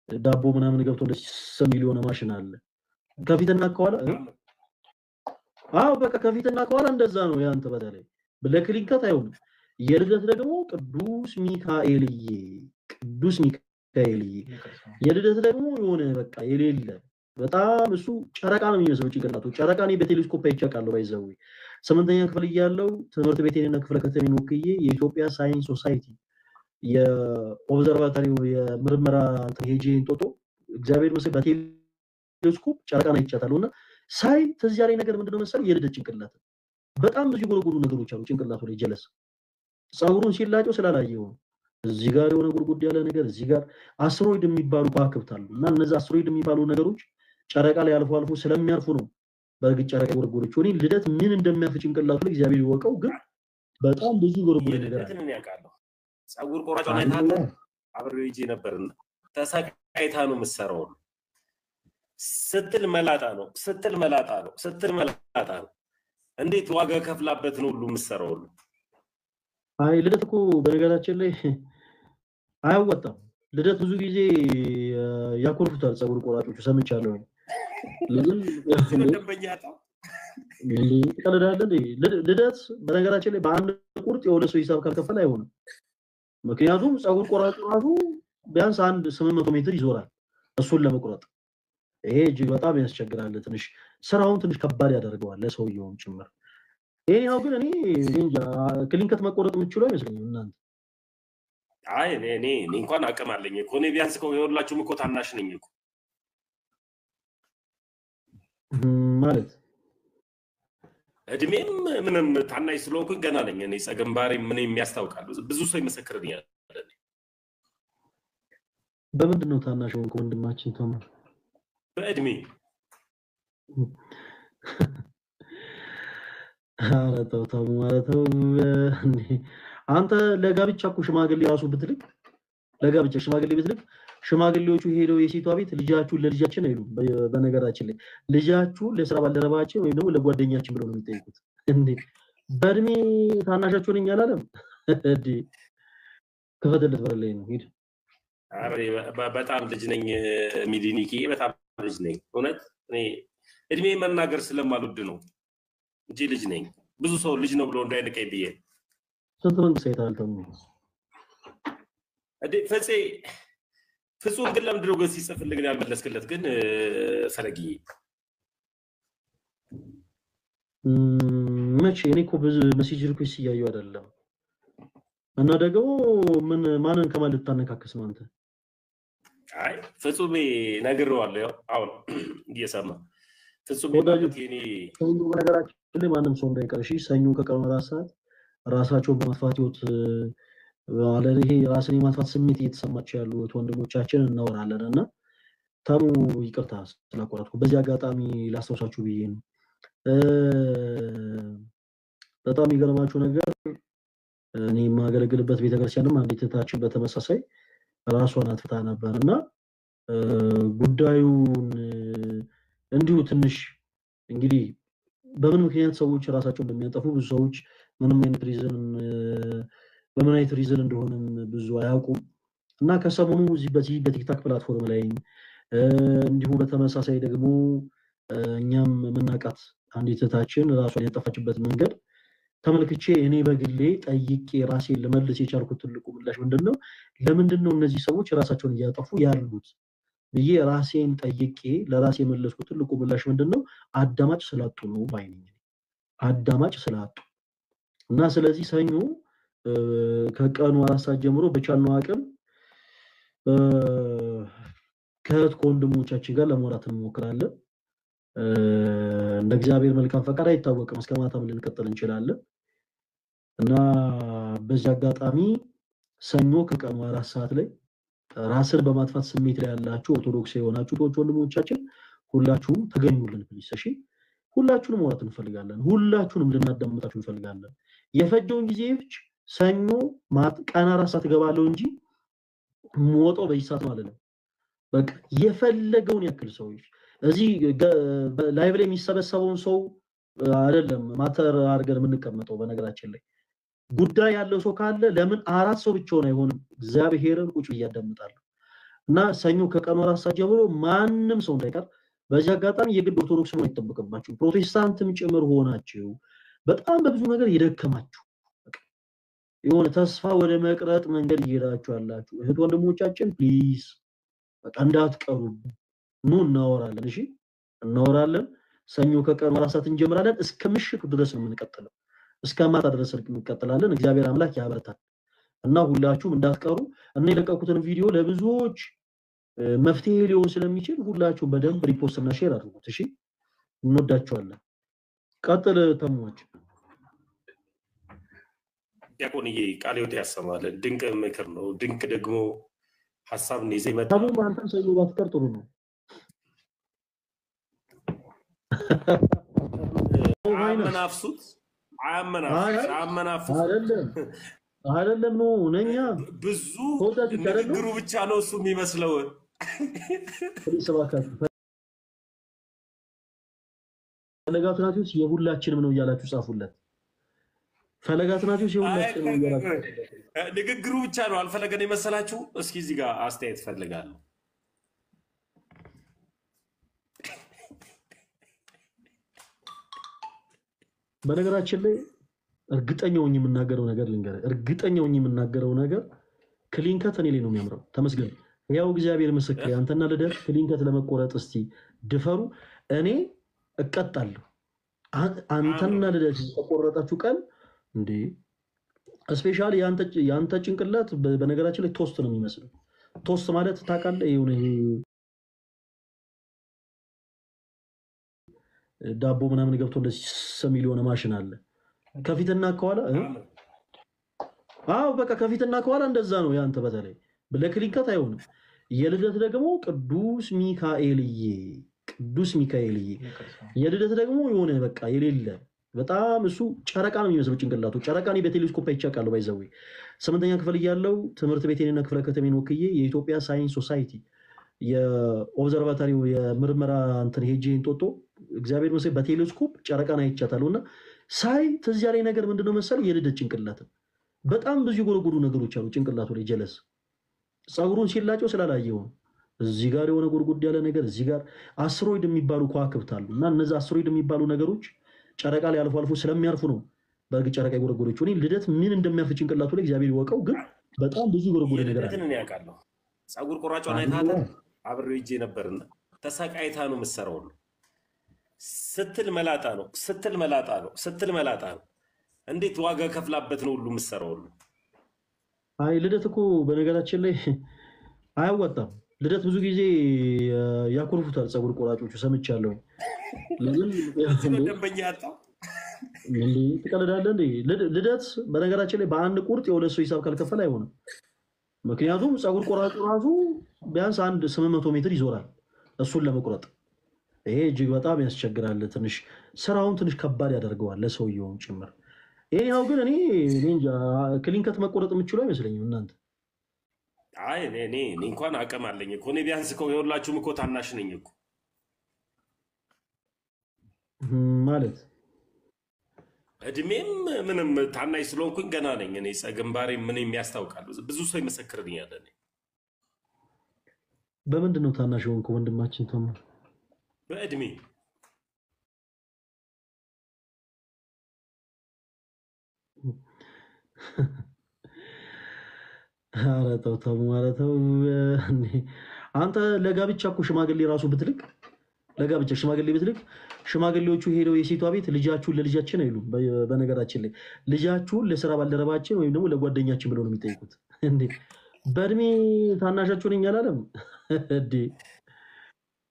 ዳቦ ምናምን ገብቶ እንደ ሚሊዮን ማሽን አለ ከፊትና ከኋላ። አዎ በቃ ከፊትና ከኋላ እንደዛ ነው ያንተ። በተለይ ለክሊንከት አይሆንም። የልደት ደግሞ ቅዱስ ሚካኤልዬ የልደት ደግሞ የሆነ በቃ የሌለ በጣም እሱ ጨረቃ ነው የሚመስለው ጭንቅላቱ። ጨረቃ እኔ በቴሌስኮፕ አይቻለሁ። ባይዘው 8ኛ ክፍል እያለሁ ትምህርት ቤቴንና ክፍለ ከተማን ወክዬ የኢትዮጵያ ሳይንስ ሶሳይቲ የኦብዘርቫቶሪው የምርመራ ሄጄ እንጦጦ እግዚአብሔር ይመስገን በቴሌስኮፕ ጨረቃን አይቻታለሁና ሳይ ትዝ ያለኝ ነገር ምንድነው መሰለህ? የልደት ጭንቅላት በጣም ብዙ ጎረጎሩ ነገሮች አሉ ጭንቅላቱ ላይ ጀለስ ጸጉሩን ሲላጨው ስላላየው እዚህ ጋር የሆነ ጉርጉድ ያለ ነገር እዚህ ጋር አስትሮይድ የሚባሉ ከዋክብት አሉ እና እነዚህ አስትሮይድ የሚባሉ ነገሮች ጨረቃ ላይ አልፎ አልፎ ስለሚያርፉ ነው በእርግጥ ጨረቃ ጉርጉሮች። እኔ ልደት ምን እንደሚያልፍ ጭንቅላቱ ላይ እግዚአብሔር ይወቀው፣ ግን በጣም ብዙ ጉርጉር ነገር አለ። ጸጉር ቆራጭ ላይ ታለ አብሬው ይዤ ነበርና ተሰቃይታ ነው የምትሰራው። ስትል መላጣ ነው። እንዴት ዋጋ ከፍላበት ነው ሁሉ የምትሰራው? አይ ልደት እኮ በነገራችን ላይ አያወጣም። ልደት ብዙ ጊዜ ያኮርፉታል ጸጉር ቆራጮቹ ሰምቻለሁ። ቀለዳለ ልደት በነገራችን ላይ በአንድ ቁርጥ የሆነ ሰው ሂሳብ ካልከፈለ አይሆንም። ምክንያቱም ፀጉር ቆራጩ ራሱ ቢያንስ 800 ሜትር ይዞራል እሱን ለመቁረጥ። ይሄ እጅግ በጣም ያስቸግራል። ትንሽ ስራውን ትንሽ ከባድ ያደርገዋል ለሰውየውም ጭምር። ይሄኛው ግን እኔ እንጃ ክሊንከት መቆረጥ የምችለው አይመስለኝም እናንተ። አይ እኔ እንኳን አቅም አለኝ እኮ እኔ ቢያንስ ከሁላችሁም እኮ ታናሽ ነኝ እኮ ማለት እድሜም ምንም ታናሽ ስለሆንኩኝ ገና ነኝ እኔ። ጸገምባሬ ምን የሚያስታውቃሉ ብዙ ሰው ይመሰክርልኛል። በምንድን ነው ታናሽ ሆንኩ ወንድማችን ተማር? በእድሜ ኧረ ተው ማለት ነው። አንተ ለጋብቻ እኮ ሽማግሌ ራሱ ብትልክ ለጋብቻ ሽማግሌ ብትልክ ሽማግሌዎቹ ሄደው የሴቷ ቤት ልጃችሁን ለልጃችን አይሉም። በነገራችን ላይ ልጃችሁን ለስራ ባልደረባችን ወይም ደግሞ ለጓደኛችን ብለው ነው የሚጠይቁት። እንዴ በእድሜ ታናሻችሁ ነኝ አላለም እንዴ? ከፈተለት በላይ ነው ሂድ። በጣም ልጅ ነኝ ሚሊኒኪ፣ በጣም ልጅ ነኝ እውነት። እኔ እድሜ መናገር ስለማልወድ ነው እንጂ ልጅ ነኝ። ብዙ ሰው ልጅ ነው ብሎ እንዳይንቀኝ ብዬ። ስንት መንግስት አይተሃል ተሙ? ፈፄ ፍጹም ግን ለምንድን ነው ሲጽፍልህ ግን ያልመለስክለት? ግን ፈለጊ መቼ? እኔ እኮ ብዙ ሜሴጅ ሪኩዌስት እያየሁ አይደለም። እና ደግሞ ማንን ከማን ልታነካክስ ነው አንተ? አይ ፍጹሜ ነግሬዋለሁ። ያው አሁን እየሰማ ፍጹሜ ወዳጆች ሰኞ በነገራችን ላይ ማንም ሰው እንዳይቀር እሺ። ሰኞ ከቀኑ 4 ሰዓት ራሳቸውን በማጥፋት ህይወት ማለት ይሄ ራስን የማጥፋት ስሜት እየተሰማቸው ያሉ ወንድሞቻችን እናወራለን። እና ተሙ ይቅርታ ስላቋረጥኩ በዚህ አጋጣሚ ላስታውሳችሁ ብዬ ነው። በጣም የሚገርማችሁ ነገር እኔ የማገለግልበት ቤተክርስቲያንም አንዲት እህታችን በተመሳሳይ ራሷን አጥፍታ ነበርና ጉዳዩን እንዲሁ ትንሽ እንግዲህ በምን ምክንያት ሰዎች ራሳቸውን እንደሚያጠፉ ብዙ ሰዎች በምን አይነት ሪዝን እንደሆነም ብዙ አያውቁም። እና ከሰሞኑ በዚህ በቲክታክ ፕላትፎርም ላይ እንዲሁ በተመሳሳይ ደግሞ እኛም የምናውቃት አንዲት እህታችን ራሷን ያጠፋችበት መንገድ ተመልክቼ እኔ በግሌ ጠይቄ ራሴን ልመልስ የቻልኩት ትልቁ ምላሽ ምንድነው? ለምንድነው እነዚህ ሰዎች ራሳቸውን እያጠፉ ያሉት ብዬ ራሴን ጠይቄ ለራሴ የመለስኩት ትልቁ ምላሽ ምንድነው? አዳማጭ ስላጡ ነው ባይነኝ። አዳማጭ ስላጡ እና ስለዚህ ሰኞ ከቀኑ 4 ሰዓት ጀምሮ በቻልነው አቅም ከእህት ከወንድሞቻችን ጋር ለማውራት እንሞክራለን። እንደ እግዚአብሔር መልካም ፈቃድ አይታወቅም፣ እስከ ማታም ልንቀጥል እንችላለን። እና በዚህ አጋጣሚ ሰኞ ከቀኑ 4 ሰዓት ላይ ራስን በማጥፋት ስሜት ላይ ያላችሁ ኦርቶዶክስ የሆናችሁ ወንድሞቻችን ሁላችሁም ተገኙልን ፕሊስ። እሺ ሁላችሁንም ማውራት እንፈልጋለን። ሁላችሁንም ልናዳምጣችሁ እንፈልጋለን። የፈጀውን ጊዜ ሰኞ ቀን 4 ሰዓት ገባለው እንጂ ሞጣው በዚህ ሰዓት ማለት ነው። በቃ የፈለገውን ያክል ሰዎች እዚህ ላይቭ ላይ የሚሰበሰበውን ሰው አይደለም ማተር አድርገን የምንቀመጠው። በነገራችን ላይ ጉዳይ ያለው ሰው ካለ ለምን 4 ሰው ብቻውን አይሆንም? እግዚአብሔርን ቁጭ እያዳምጣለሁ። እና ሰኞ ከቀኑ 4 ሰዓት ጀምሮ ማንም ሰው እንዳይቀር። በዚህ አጋጣሚ የግድ ኦርቶዶክስ መሆን አይጠበቅባችሁ፣ ፕሮቴስታንትም ጭምር ሆናችሁ በጣም በብዙ ነገር የደከማችሁ የሆነ ተስፋ ወደ መቅረጥ መንገድ እየሄዳችሁ ያላችሁ እህት ወንድሞቻችን ፕሊዝ በቃ እንዳትቀሩ። ኑ እናወራለን። እሺ እናወራለን። ሰኞ ከቀኑ 4 ሰዓት እንጀምራለን። እስከ ምሽቱ ድረስ ነው የምንቀጥለው። እስከ ማታ ድረስ እንቀጥላለን። እግዚአብሔር አምላክ ያበረታል እና ሁላችሁም እንዳትቀሩ። እና የለቀቁትን ቪዲዮ ለብዙዎች መፍትሄ ሊሆን ስለሚችል ሁላችሁም በደንብ ሪፖስት እና ሼር አድርጉት። እሺ እንወዳችኋለን። ቀጥል ተሙዎች። ዲያቆንዬ ቃለ ሕይወት ያሰማልን። ድንቅ ምክር ነው። ድንቅ ደግሞ ሐሳብን ይዘህ መጣ። ተሙ አንተም ሰኞ ባትቀር ጥሩ ነው። አያመናፍሱት አይደለም ነው ነኛ ብዙ ንግግሩ ብቻ ነው እሱ የሚመስለው። ፈለገ አትናቴዎስ የሁላችንም ነው እያላችሁ ጻፉለት። ፈለገ አትናቴዎስ የሁላችንም ነው እያላችሁ ንግግሩ ብቻ ነው አልፈለገን የመሰላችሁ። እስኪ እዚህ ጋር አስተያየት ፈልጋለሁ። በነገራችን ላይ እርግጠኛው የምናገረው ነገር ልንገር፣ እርግጠኛው የምናገረው ነገር ክሊንከት እኔ ላይ ነው የሚያምረው። ተመስገን ያው እግዚአብሔር ምስክር፣ አንተና ልደት ክሊንከት ለመቆረጥ እስቲ ድፈሩ፣ እኔ እቀጣለሁ። አንተና ልደት ተቆረጣችሁ ቀን እንዴ ስፔሻሊ ያንተ ጭንቅላት በነገራችን ላይ ቶስት ነው የሚመስለው። ቶስት ማለት ታውቃለህ፣ ይሁን ይሄ ዳቦ ምናምን ገብቶ እንደዚህ ሰሚል የሆነ ማሽን አለ ከፊትና ከኋላ። አዎ በቃ ከፊትና ከኋላ እንደዛ ነው ያንተ። በተለይ ለክሊንከት አይሆንም። የልደት ደግሞ ቅዱስ ሚካኤልዬ የልደት ደግሞ የሆነ በቃ የሌለ በጣም እሱ ጨረቃ ነው የሚመስለው ጭንቅላቱ። ጨረቃኔ በቴሌስኮፕ አይቻቃለሁ። ባይዘው 8ኛ ክፍል እያለው ትምህርት ቤቴንና ክፍለ ከተሜን ወክዬ የኢትዮጵያ ሳይንስ ሶሳይቲ የኦብዘርቫቶሪው የምርመራ እንትን ሄጄ እንጦጦ እግዚአብሔር ይመስገን በቴሌስኮፕ ጨረቃን አይቻታለሁና ሳይ ትዝ ያለኝ ነገር ምንድነው መሰለህ? የልደት ጭንቅላት በጣም ብዙ የጎረጎዱ ነገሮች አሉ ጭንቅላቱ ላይ። ጀለስ ፀጉሩን ሲላጨው ስላላየው እዚህ ጋር የሆነ ጎርጎድ ያለ ነገር፣ እዚህ ጋር አስትሮይድ የሚባሉ ከዋክብት አሉ እና እነዚህ አስትሮይድ የሚባሉ ነገሮች ጨረቃ ላይ አልፎ አልፎ ስለሚያርፉ ነው በእርግጥ ጨረቃ የጎረጎደች። እኔ ልደት ምን እንደሚያርፍ ጭንቅላቱ ላይ እግዚአብሔር ይወቀው፣ ግን በጣም ብዙ ጎረጎደ ነገር አለ። እኔ ያውቃለሁ። ፀጉር ቆራጯን አይታታ አብሬው ሂጄ ነበርና ተሰቃይታ ነው የምትሰራው ነው ስትል መላጣ ነው። እንዴት ዋጋ ከፍላበት ነው ሁሉ የምትሰራው ነው። አይ ልደት እኮ በነገራችን ላይ አያዋጣም። ልደት ብዙ ጊዜ ያኮርፉታል ፀጉር ቆራጮቹ ሰምቻለሁ። ለምን ደንበኛ ያጣው እንዴ ትቀልዳለህ እንዴ? ልደት በነገራችን ላይ በአንድ ቁርጥ የሁለት ሰው ሂሳብ ካልከፈለ አይሆንም። ምክንያቱም ፀጉር ቆራጩ ራሱ ቢያንስ 800 ሜትር ይዞራል እሱን ለመቁረጥ። ይሄ እጅግ በጣም ያስቸግራል። ትንሽ ስራውን ትንሽ ከባድ ያደርገዋል ለሰውየውም ጭምር። ይሄኛው ግን እኔ እንጃ ክሊንከት መቆረጥ የምችለው አይመስለኝም እናንተ። አይ እኔ እንኳን አቅም አለኝ እኮ እኔ ቢያንስ እኮ የሁላችሁም እኮ ታናሽ ነኝ እኮ ማለት እድሜም ምንም ታናሽ ስለሆንኩኝ ገና ነኝ እኔ። ግንባሬ ምንም ያስታውቃል። ብዙ ሰው ይመሰክርልኛል። እኔ በምንድን ነው ታናሽ ሆንኩ ወንድማችን ተማ? በእድሜ ኧረ ተው ተው ማለት ነው። አንተ ለጋብቻ እኮ ሽማግሌ ራሱ ብትልክ ለጋብቻ ሽማግሌ ብትልክ ሽማግሌዎቹ ሄደው የሴቷ ቤት ልጃችሁን ለልጃችን አይሉም። በነገራችን ላይ ልጃችሁን ለስራ ባልደረባችን ወይም ደግሞ ለጓደኛችን ብለው ነው የሚጠይቁት። እንዴ በእድሜ ታናሻችሁ ነኝ አላለም እንዴ?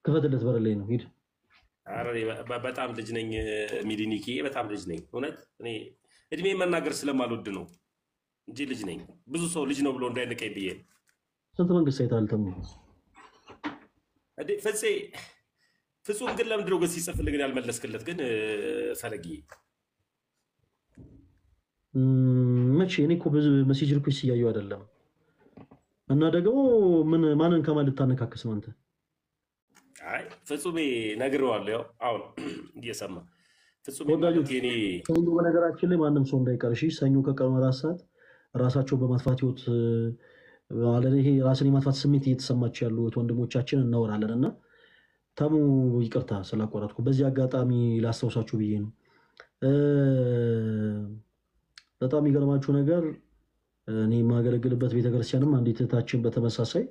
ክፈትለት በር ላይ ነው ሂድ። ኧረ በጣም ልጅ ነኝ ሚዲኒኪ፣ በጣም ልጅ ነኝ እውነት። እኔ እድሜ መናገር ስለማልወድ ነው እንጂ ልጅ ነኝ። ብዙ ሰው ልጅ ነው ብሎ እንዳይንቀኝ ብዬ። ስንት መንግስት አይተሃል ተሙ? ፍጹም ግን ለምንድን ነው ግን ሲጽፍልህ ግን ያልመለስክለት ግን ፈለጊ? መቼ? እኔ እኮ ብዙ ሜሴጅ ሪኩዌስት እያየሁ አይደለም። እና ደግሞ ማንን ከማን ልታነካክስ ነው አንተ? አይ ፍጹሜ ነግሬዋለሁ። ያው አሁን እየሰማ ፍጹሜ ሰኞ በነገራችን ላይ ማንም ሰው እንዳይቀር እሺ። ሰኞ ከቀኑ 4 ሰዓት ራሳቸውን በማጥፋት ህይወት ማለት ይሄ ራስን የማጥፋት ስሜት እየተሰማች ያሉ ወንድሞቻችን እናወራለን እና ተሙ ይቅርታ ስላቋረጥኩ በዚህ አጋጣሚ ላስታውሳችሁ ብዬ ነው። በጣም የሚገርማችሁ ነገር እኔ የማገለግልበት ቤተክርስቲያንም አንዲት እህታችን በተመሳሳይ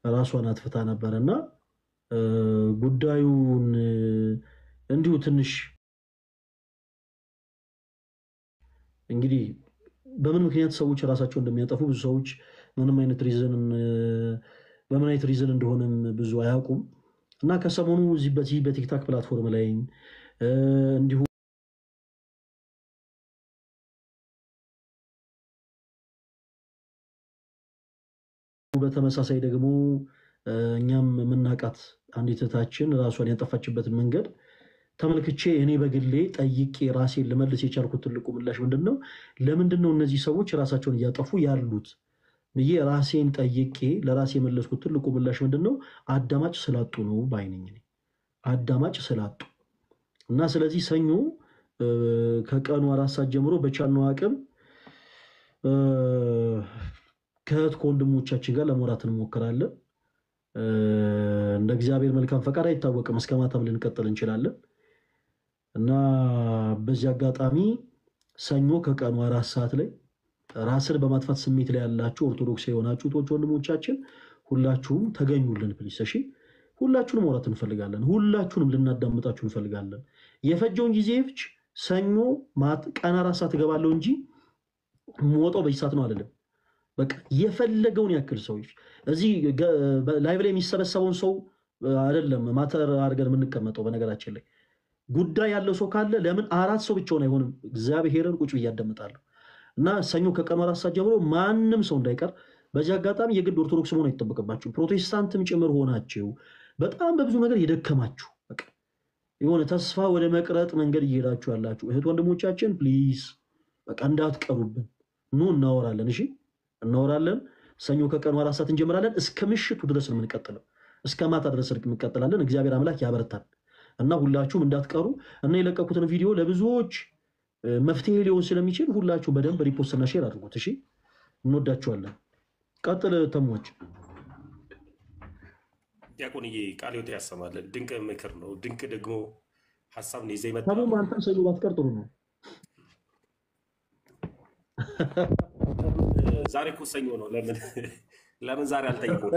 ራሷን አጥፍታ ነበር እና ጉዳዩን እንዲሁ ትንሽ እንግዲህ በምን ምክንያት ሰዎች ራሳቸውን እንደሚያጠፉ ብዙ ሰዎች በምን አይነት ሪዝን እንደሆነም ብዙ አያውቁም እና ከሰሞኑ እዚህ በቲክታክ ፕላትፎርም ላይ እንዲሁ በተመሳሳይ ደግሞ እኛም የምናውቃት አንዲት እህታችን ራሷን ያጠፋችበትን መንገድ ተመልክቼ እኔ በግሌ ጠይቄ ራሴን ልመልስ የቻልኩት ትልቁ ምላሽ ምንድነው? ለምንድነው እነዚህ ሰዎች ራሳቸውን እያጠፉ ያሉት ብዬ ራሴን ጠይቄ ለራሴ የመለስኩት ትልቁ ምላሽ ምንድነው? አዳማጭ ስላጡ ነው ባይነኝ። አዳማጭ ስላጡ እና ስለዚህ ሰኞ ከቀኑ 4 ሰዓት ጀምሮ በቻልነው አቅም ከእህት ከወንድሞቻችን ጋር ለመውራት እንሞክራለን። እንደ እግዚአብሔር መልካም ፈቃድ አይታወቅም፣ እስከ ማታም ልንቀጥል እንችላለን። እና በዚህ አጋጣሚ ሰኞ ከቀኑ 4 ሰዓት ላይ ራስን በማጥፋት ስሜት ላይ ያላችሁ ኦርቶዶክስ የሆናችሁ ወንድሞቻችን ሁላችሁም ተገኙልን ፕሊስ። እሺ ሁላችሁንም ወራት እንፈልጋለን። ሁላችሁንም ልናዳምጣችሁ እንፈልጋለን። የፈጀውን ጊዜ ሰኞ ቀን 4 ሰዓት እገባለሁ እንጂ ሞጣው በዚህ ሰዓት ነው አይደለም። በቃ የፈለገውን ያክል ሰዎች እዚህ ላይቭ ላይ የሚሰበሰበውን ሰው አይደለም ማተር አድርገን የምንቀመጠው። በነገራችን ላይ ጉዳይ ያለው ሰው ካለ ለምን 4 ሰው ብቻውን አይሆንም? እግዚአብሔርን ቁጭ ብዬ አዳምጣለሁ። እና ሰኞ ከቀኑ 4 ሰዓት ጀምሮ ማንም ሰው እንዳይቀር። በዚህ አጋጣሚ የግድ ኦርቶዶክስ መሆን አይጠበቅባችሁ። ፕሮቴስታንትም ጭምር ሆናችሁ በጣም በብዙ ነገር የደከማችሁ በቃ የሆነ ተስፋ ወደ መቅረጥ መንገድ እየሄዳችሁ ያላችሁ እህት ወንድሞቻችን ፕሊዝ በቃ እንዳትቀሩብን። ኑ እናወራለን። እሺ እናወራለን። ሰኞ ከቀኑ 4 ሰዓት እንጀምራለን። እስከ ምሽቱ ድረስ ነው የምንቀጥለው። እስከ ማታ ድረስ እንቀጥላለን። እግዚአብሔር አምላክ ያበረታል እና ሁላችሁም እንዳትቀሩ እና የለቀቁትን ቪዲዮ ለብዙዎች መፍትሄ ሊሆን ስለሚችል ሁላችሁ በደንብ ሪፖስት እና ሼር አድርጉት። እሺ እንወዳችኋለን። ቀጥል ተሞች። ዲያቆንዬ ቃል ሕይወት ያሰማልን። ድንቅ ምክር ነው። ድንቅ ደግሞ ሀሳብ ነው ይዘህ ይመጣ። ተሙ አንተም ሰኞ ባትቀር ጥሩ ነው። ዛሬ እኮ ሰኞ ነው። ለምን ዛሬ አልጠይቁም?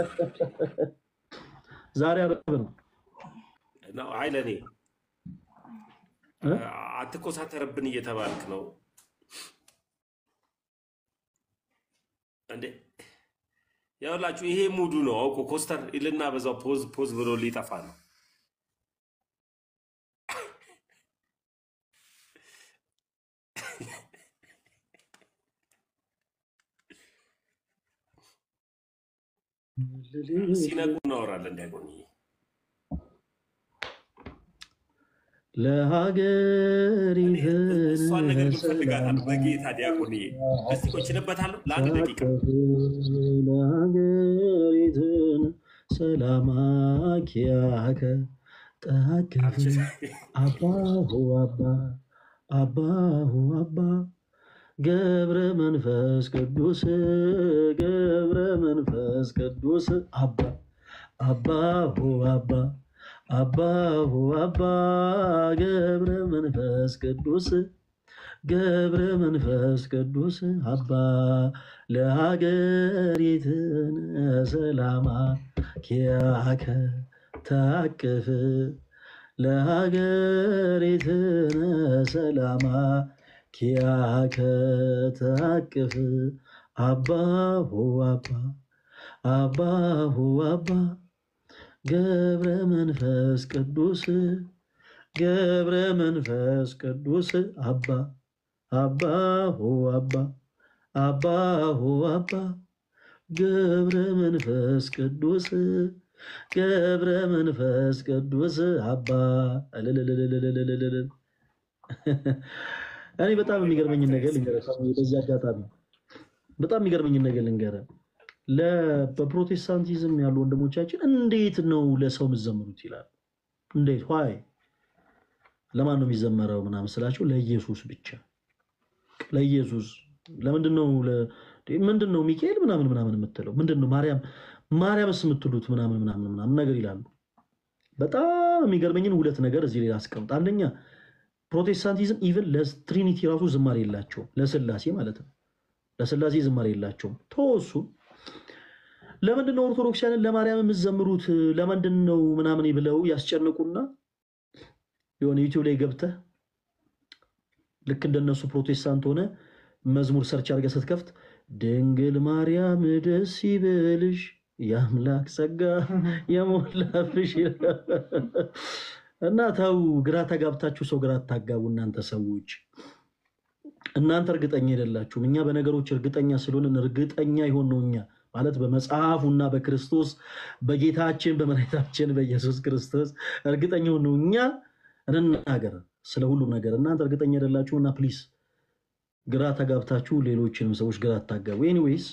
ዛሬ ዓርብ ነው። አይ ለኔ አትኮሳተርብን እየተባልክ ነው እንዴ? ያውላችሁ ይሄ ሙዱ ነው። አውቆ ኮስተር ይልና በዛው ፖዝ ብሎ ሊጠፋ ነው። ሲነቁ እናወራለን። እንዳይሆን ለሀገር እሷን ነገር ፈልጋታል። በጌታ ዲያቆንዬ እስቲ ቆይችንበታለሁ ለአንድ ደቂቃ። ለሀገሪትን ሰላማኪያከ ጠቅፍ አባሁ አባ ገብረ መንፈስ ቅዱስ አባሁ ገብረ መንፈስ ቅዱስ አባ ለሀገሪትን ሰላማ ኪያከ ታቅፍ ለሀገሪትን ሰላማ ኪያከ ታቅፍ አባሁ አባ ገብረ መንፈስ ቅዱስ አባሁ አባ ገብረ መንፈስ ቅዱስ አባ። እኔ በጣም የሚገርመኝን ነገር ልንገርህ። በዚህ አጋጣሚ በጣም የሚገርመኝን ነገር ልንገርህ። በፕሮቴስታንቲዝም ያሉ ወንድሞቻችን እንዴት ነው ለሰው የምትዘምሩት ይላል። እንዴት ሆይ ለማን ነው የሚዘመረው ምናምን ስላቸው ለኢየሱስ ብቻ ለኢየሱስ። ምንድነው ሚካኤል ምናምን የምትለው ምንድነው ማርያምስ የምትሉት ምናምን ነገር ይላሉ። በጣም የሚገርመኝን 2 ነገር እዚህ ላይ አስቀምጥ። አንደኛ ፕሮቴስታንቲዝም ኢቭን ለትሪኒቲ ራሱ ዝማሬ የላቸውም። ለስላሴ ማለት ነው። ለስላሴ ዝማሬ የላቸውም። ተወሱ። ለምንድነው ኦርቶዶክሳውያን ለማርያም የምትዘምሩት ለምንድነው ምናምን ብለው ያስጨንቁና የሆነ ዩቲዩብ ላይ ገብተህ ልክ እንደነሱ ፕሮቴስታንት ሆነ መዝሙር ሰርች አድርገህ ስትከፍት ድንግል ማርያም ደስ ይበልሽ የአምላክ ጸጋ የሞላብሽ እና ተው፣ ግራ ተጋብታችሁ ሰው ግራ ታጋቡ። እናንተ ሰዎች እናንተ እርግጠኛ አይደላችሁም። እኛ በነገሮች እርግጠኛ ስለሆነን እርግጠኛ ይሆን ነው እኛ ማለት በመጽሐፉና በክርስቶስ በጌታችን በመድኃኒታችን በኢየሱስ ክርስቶስ እርግጠኛ ሆን ነው እኛ እንናገር ስለ ሁሉም ነገር። እናንተ እርግጠኛ አይደላችሁና ፕሊስ ግራ ተጋብታችሁ ሌሎችንም ሰዎች ግራ ታጋቡ። ኤኒዌይስ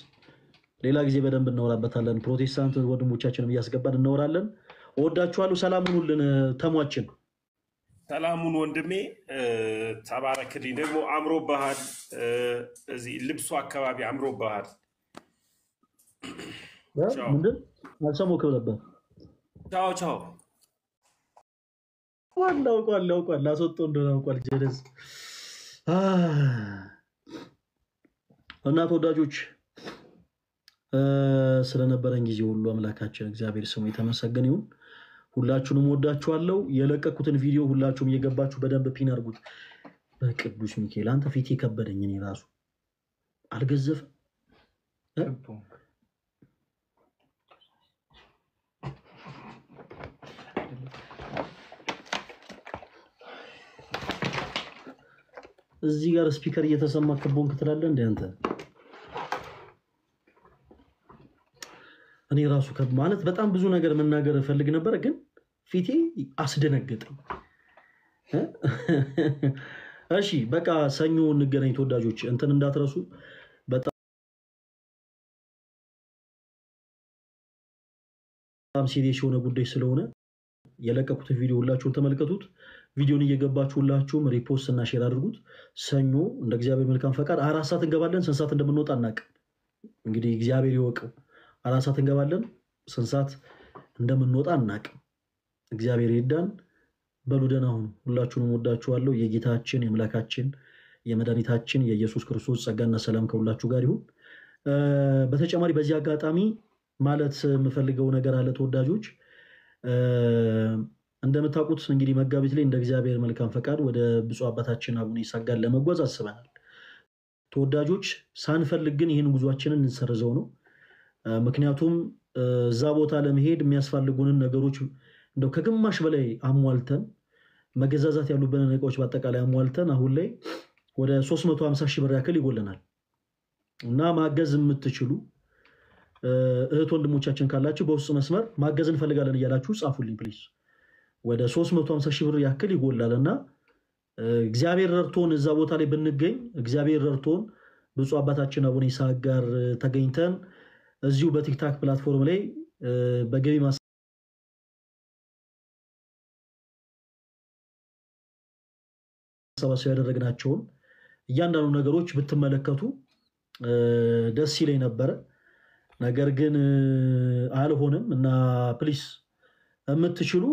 ሌላ ጊዜ በደንብ እናወራበታለን። ፕሮቴስታንት ወንድሞቻችንም እያስገባን እናወራለን። እወዳችኋለሁ። ሰላም ሁኑልን። ተሟችን ሰላሙን ወንድሜ ተባረክልኝ። ደግሞ አምሮብሃል፣ እዚህ ልብሱ አካባቢ አምሮብሃል። ምንድን አልሰማሁም ነበር። ቻው አውቋል ላስወጣው እንደሆነ አውቋል ጀለስ እና ተወዳጆች ስለነበረን ጊዜ ሁሉ አምላካችን እግዚአብሔር ስሙ የተመሰገነ ይሁን። ሁላችሁንም ወዳችኋለሁ። የለቀኩትን ቪዲዮ ሁላችሁም እየገባችሁ በደንብ ፒን አድርጉት። በቅዱስ ሚካኤል አንተ ፊቴ ከበደኝ። እኔ ራሱ አልገዘፈም። እዚህ ጋር ስፒከር እየተሰማ ከቦንክ ትላለህ እንደ አንተ እኔ ራሱ ማለት በጣም ብዙ ነገር መናገር ፈልግ ነበር ግን ፊቴ አስደነገጠኝ። እሺ በቃ ሰኞ እንገናኝ ተወዳጆች እንትን እንዳትረሱ። በጣም ሲሪየስ የሆነ ጉዳይ ስለሆነ የለቀቁት ቪዲዮ ሁላችሁም ተመልከቱት። ቪዲዮን እየገባችሁ ሁላችሁም ሪፖስት እና ሼር አድርጉት። ሰኞ እንደ እግዚአብሔር መልካም ፈቃድ 4 ሰዓት እንገባለን። ስንት ሰዓት እንደምንወጣ እናውቅ እንግዲህ እግዚአብሔር ይወቀው። 4 ሰዓት እንገባለን። ስንት ሰዓት እንደምንወጣ እናውቅ። እግዚአብሔር ይርዳን። በሉ ደህና ሁኑ። ሁላችሁንም ወዳችኋለሁ። የጌታችን የአምላካችን የመድኃኒታችን የኢየሱስ ክርስቶስ ጸጋና ሰላም ከሁላችሁ ጋር ይሁን። በተጨማሪ በዚህ አጋጣሚ ማለት የምፈልገው ነገር አለ ተወዳጆች። እንደምታውቁት እንግዲህ መጋቢት ላይ እንደ እግዚአብሔር መልካም ፈቃድ ወደ ብፁዕ አባታችን አቡነ ይስሐቅ ጋር ለመጓዝ አስበናል ተወዳጆች። ሳንፈልግ ግን ይህን ጉዟችንን እንሰርዘው ነው። ምክንያቱም እዛ ቦታ ለመሄድ የሚያስፈልጉንን ነገሮች እንደው ከግማሽ በላይ አሟልተን መገዛዛት ያሉብንን እቃዎች በአጠቃላይ አሟልተን አሁን ላይ ወደ 350 ሺህ ብር ያክል ይጎለናል እና ማገዝ የምትችሉ እህት ወንድሞቻችን ካላችሁ በውስጥ መስመር ማገዝ እንፈልጋለን እያላችሁ ጻፉልኝ ፕሊዝ። ወደ 350 ሺህ ብር ያክል ይጎላልና እግዚአብሔር ረድቶን እዛ ቦታ ላይ ብንገኝ እግዚአብሔር ረድቶን ብፁዕ አባታችን አቡነ ይስሐቅ ጋር ተገኝተን እዚሁ በቲክታክ ፕላትፎርም ላይ በገቢ ማሰባሰብ ያደረግናቸውን እያንዳንዱ ነገሮች ብትመለከቱ ደስ ይለኝ ነበረ። ነገር ግን አልሆነም እና ፕሊስ የምትችሉ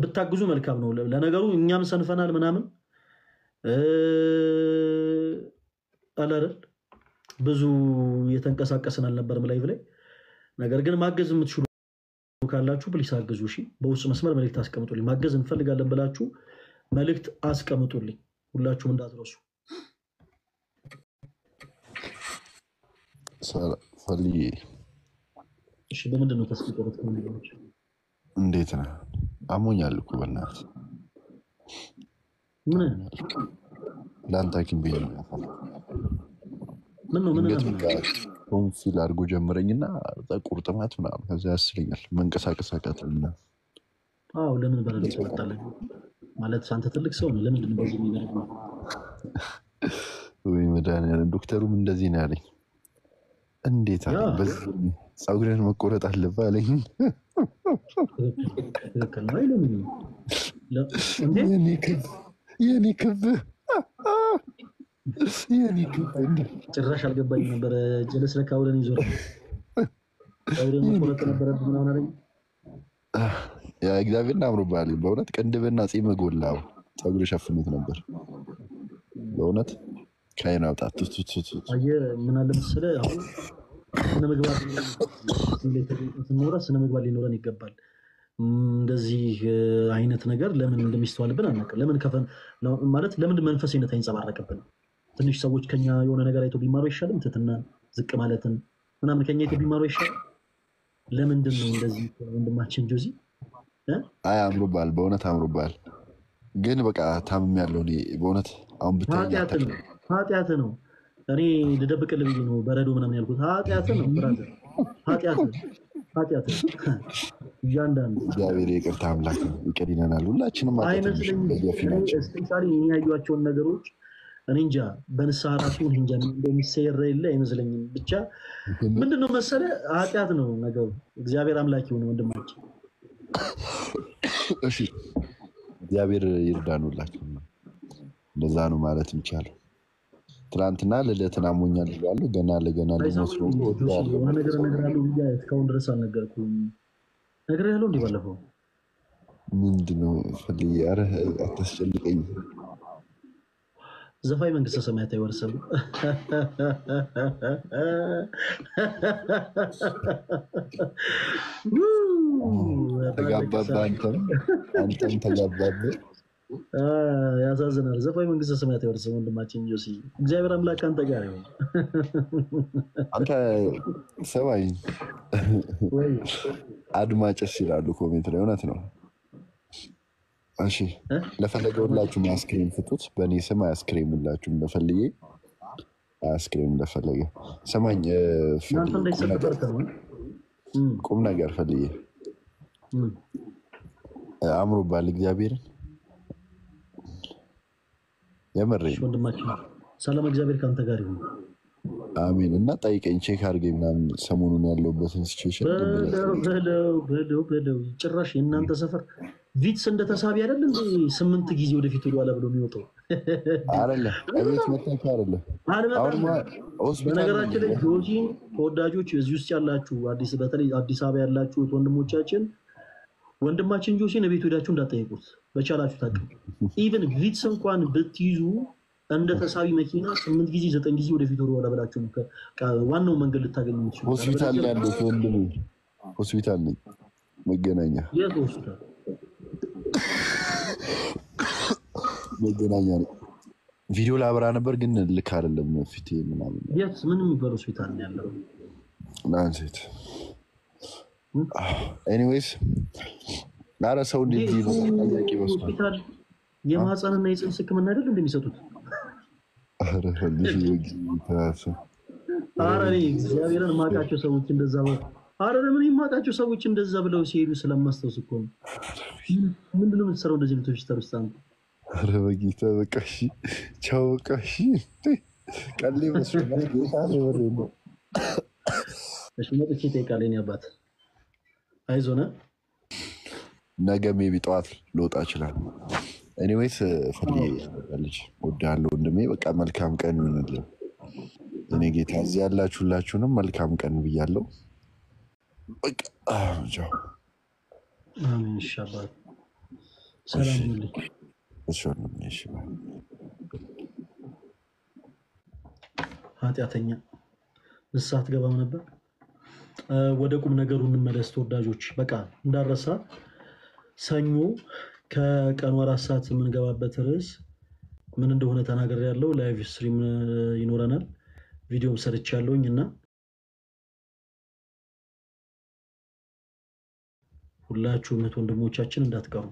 ብታግዙ መልካም ነው። ለነገሩ እኛም ሰንፈናል ምናምን አላረል ብዙ የተንቀሳቀስን አልነበርም ላይቭ ላይ። ነገር ግን ማገዝ የምትችሉ ካላችሁ ፕሊስ አግዙ። እሺ በውስጥ መስመር መልእክት አስቀምጡልኝ። ማገዝ እንፈልጋለን ብላችሁ መልእክት አስቀምጡልኝ ሁላችሁም እንዳትረሱ። ፈልዬ እሺ በምንድን ነው ተስፋ ቆርጥ ከመንገሮች እንዴት ነህ? አሞኛል እኮ በእናትህ ምን ለአንተ ሐኪም ቤት ነው ያፈል ምን ቶንሲል አድርጎ ጀመረኝና ቁርጥማት ምናምን ከዛ ያስለኛል መንቀሳቀስ አቃተኝና። አዎ ለምን በረዶ ተወጣለህ ማለት አንተ ትልቅ ሰው ነህ። ለምንድን ነው በዚህ የሚደረገው? ወይ መድኃኒዓለም ዶክተሩም እንደዚህ ነው ያለኝ። እንዴት አለኝ በዚህ ፀጉሬን መቆረጥ አለብህ አለኝ። ትክክል ነው አይደለም? የኔ ክብ ጭራሽ አልገባኝም ነበር። ጀለስ ለካ ወደኔ ዞር ፀጉሬን መቆረጥ ነበረብህ ምናምን አለኝ። ያ እግዚአብሔርን አምሮብሃል በእውነት። ቅንድብና ፂም ጎላው ፀጉር ሸፍኖት ነበር በእውነት። ከአይን አውጣት አየህ ምን አለ መሰለህ አሁን ስነ ምግባር ሊኖረን ይገባል። እንደዚህ አይነት ነገር ለምን እንደሚስተዋልብን አናውቅም። ለምን ከፈን ማለት ለምን መንፈሳዊነት አይንጸባረቅብን? ትንሽ ሰዎች ከኛ የሆነ ነገር አይተው ቢማሩ አይሻልም? ትትና ዝቅ ማለትን ምናምን ከኛ አይተው ቢማሩ አይሻልም? ለምንድን ነው እንደዚህ ወንድማችን ጆዚ? አይ አምሮብሃል በእውነት አምሮብሃል። ግን በቃ ታምም ያለው እኔ በእውነት አሁን ኃጢአት ነው። እኔ ልደብቅልህ ብዬ ነው በረዶ ምናምን ያልኩት። ኃጢአት ነው ብራዘር፣ ኃጢአት እያንዳንዱ እግዚአብሔር ይቅርታ አምላክ ነው። ይቅር ይለናል ሁላችንም። ስፔሻሊ እኔ ያዩዋቸውን ነገሮች እኔ እንጃ በንስሐ ራሱ እንጃ እንደሚሰየር የለ አይመስለኝም። ብቻ ምንድነው መሰለህ ኃጢአት ነው ነገሩ። እግዚአብሔር አምላክ ይሁን ወንድማችን። እሺ እግዚአብሔር ይርዳን ሁላችንም። እንደዛ ነው ማለት የሚቻለው። ትናንትና ልደትን አሞኛል ይላሉ። ገና ለገና ለመስሎ ነገር አለው ብዬ እስካሁን ድረስ አልነገርኩም። ነገር ያለው እንዴ ባለፈው ምንድነው ፈልዬ? ኧረ አታስጨንቀኝ። ዘፋኝ መንግስተ ሰማያት አይወርስም። ተጋባባ አንተም ተጋባብህ። ያሳዝናል። ዘፋኝ መንግስተ ሰማያት አይወርስም። ወንድማችን ጆሲ እግዚአብሔር አምላክ አንተ ጋር ይሁን። አንተ ሰማኝ አድማጭስ ይላሉ ኮሜንት ላይ። እውነት ነው። እሺ ለፈለገውላችሁ አስክሬም ፍጡት። በእኔ ስም አያስክሬሙላችሁም። ለፈልዬ አያስክሬም ለፈለገ ሰማኝ። ቁም ነገር ፈልዬ አምሮባል። እግዚአብሔርን የምሬን ወንድማችን ሰላም እግዚአብሔር ካንተ ጋር ይሁን። አሜን። እና ጠይቀኝ ቼክ አድርገኝ ምናምን ሰሞኑን ያለውበትን ሲቹዌሽን በለው ጭራሽ የእናንተ ሰፈር ቪትስ እንደ ተሳቢ አይደል እንዴ? 8 ጊዜ ወደፊት ወደ ኋላ ብሎ የሚወጣው አይደለ? እቤት መጣች አይደለ? በነገራችን ላይ ጆሲን ተወዳጆች እዚህ ውስጥ ያላችሁ በተለይ አዲስ አበባ ያላችሁ ወንድሞቻችን ወንድማችን ጆሲን ቤት ሄዳችሁ እንዳትጠይቁት በቻላችሁ ታውቁ። ኢቭን ቪትስ እንኳን ብትይዙ እንደ ተሳቢ መኪና 8 ጊዜ 9 ጊዜ ወደፊት ወደ ኋላ ብላችሁ ዋናው መንገድ ልታገኙ ትችላላችሁ። ሆስፒታል ያለው ወንድም ሆስፒታል ነኝ መገናኛ የት ሆስፒታል? መገናኛ ነው። ቪዲዮ ላብራ ነበር ግን ልክ አይደለም ፊቴ ምናምን። የት ምን የሚባል ሆስፒታል ነው ያለው? ላንሴት ኤኒዌይስ ላራ ሰው እንደዚህ በቃ ሆስፒታል የማህፀንና የጽንስ ህክምና አይደል እንደሚሰጡት? አረ ፈልሽ ይታሰ አረ እግዚአብሔርን ማቃቸው ሰዎች እንደዛ አረ ለምን የማቃቸው ሰዎች እንደዛ ብለው ሲሄዱ ስለማስተውስ እኮ ነው። ምንድነው የምትሰራው እንደዚህ ልቶች ተርስተን? አረ በጌታ በቃ እሺ ቻው በቃ እሺ ቀሌ መስሎኝ ጌታ ነው። እሺ መጥቼ እጠይቃለሁ አባት አይዞና ነገ ሜቢ ጠዋት ልወጣ ይችላል። ኤኒዌይስ ፈልጌ ወዳለው ወንድሜ በቃ መልካም ቀን ይሁንልህ። እኔ ጌታ እዚህ ያላችሁላችሁንም መልካም ቀን ብያለሁ። በቃ ቻው አሜን። ኢንሻአላህ ሰላም ይሁንልህ። እሺ ኃጢአተኛ ንስሐት ገባም ነበር። ወደ ቁም ነገሩ እንመለስ ተወዳጆች። በቃ እንዳረሳ ሰኞ ከቀኑ 4 ሰዓት የምንገባበት ርዕስ ምን እንደሆነ ተናግሬያለሁ። ላይቭ ስትሪም ይኖረናል። ቪዲዮም ሰርቻለሁኝ እና ሁላችሁም እህት ወንድሞቻችን እንዳትቀሩ።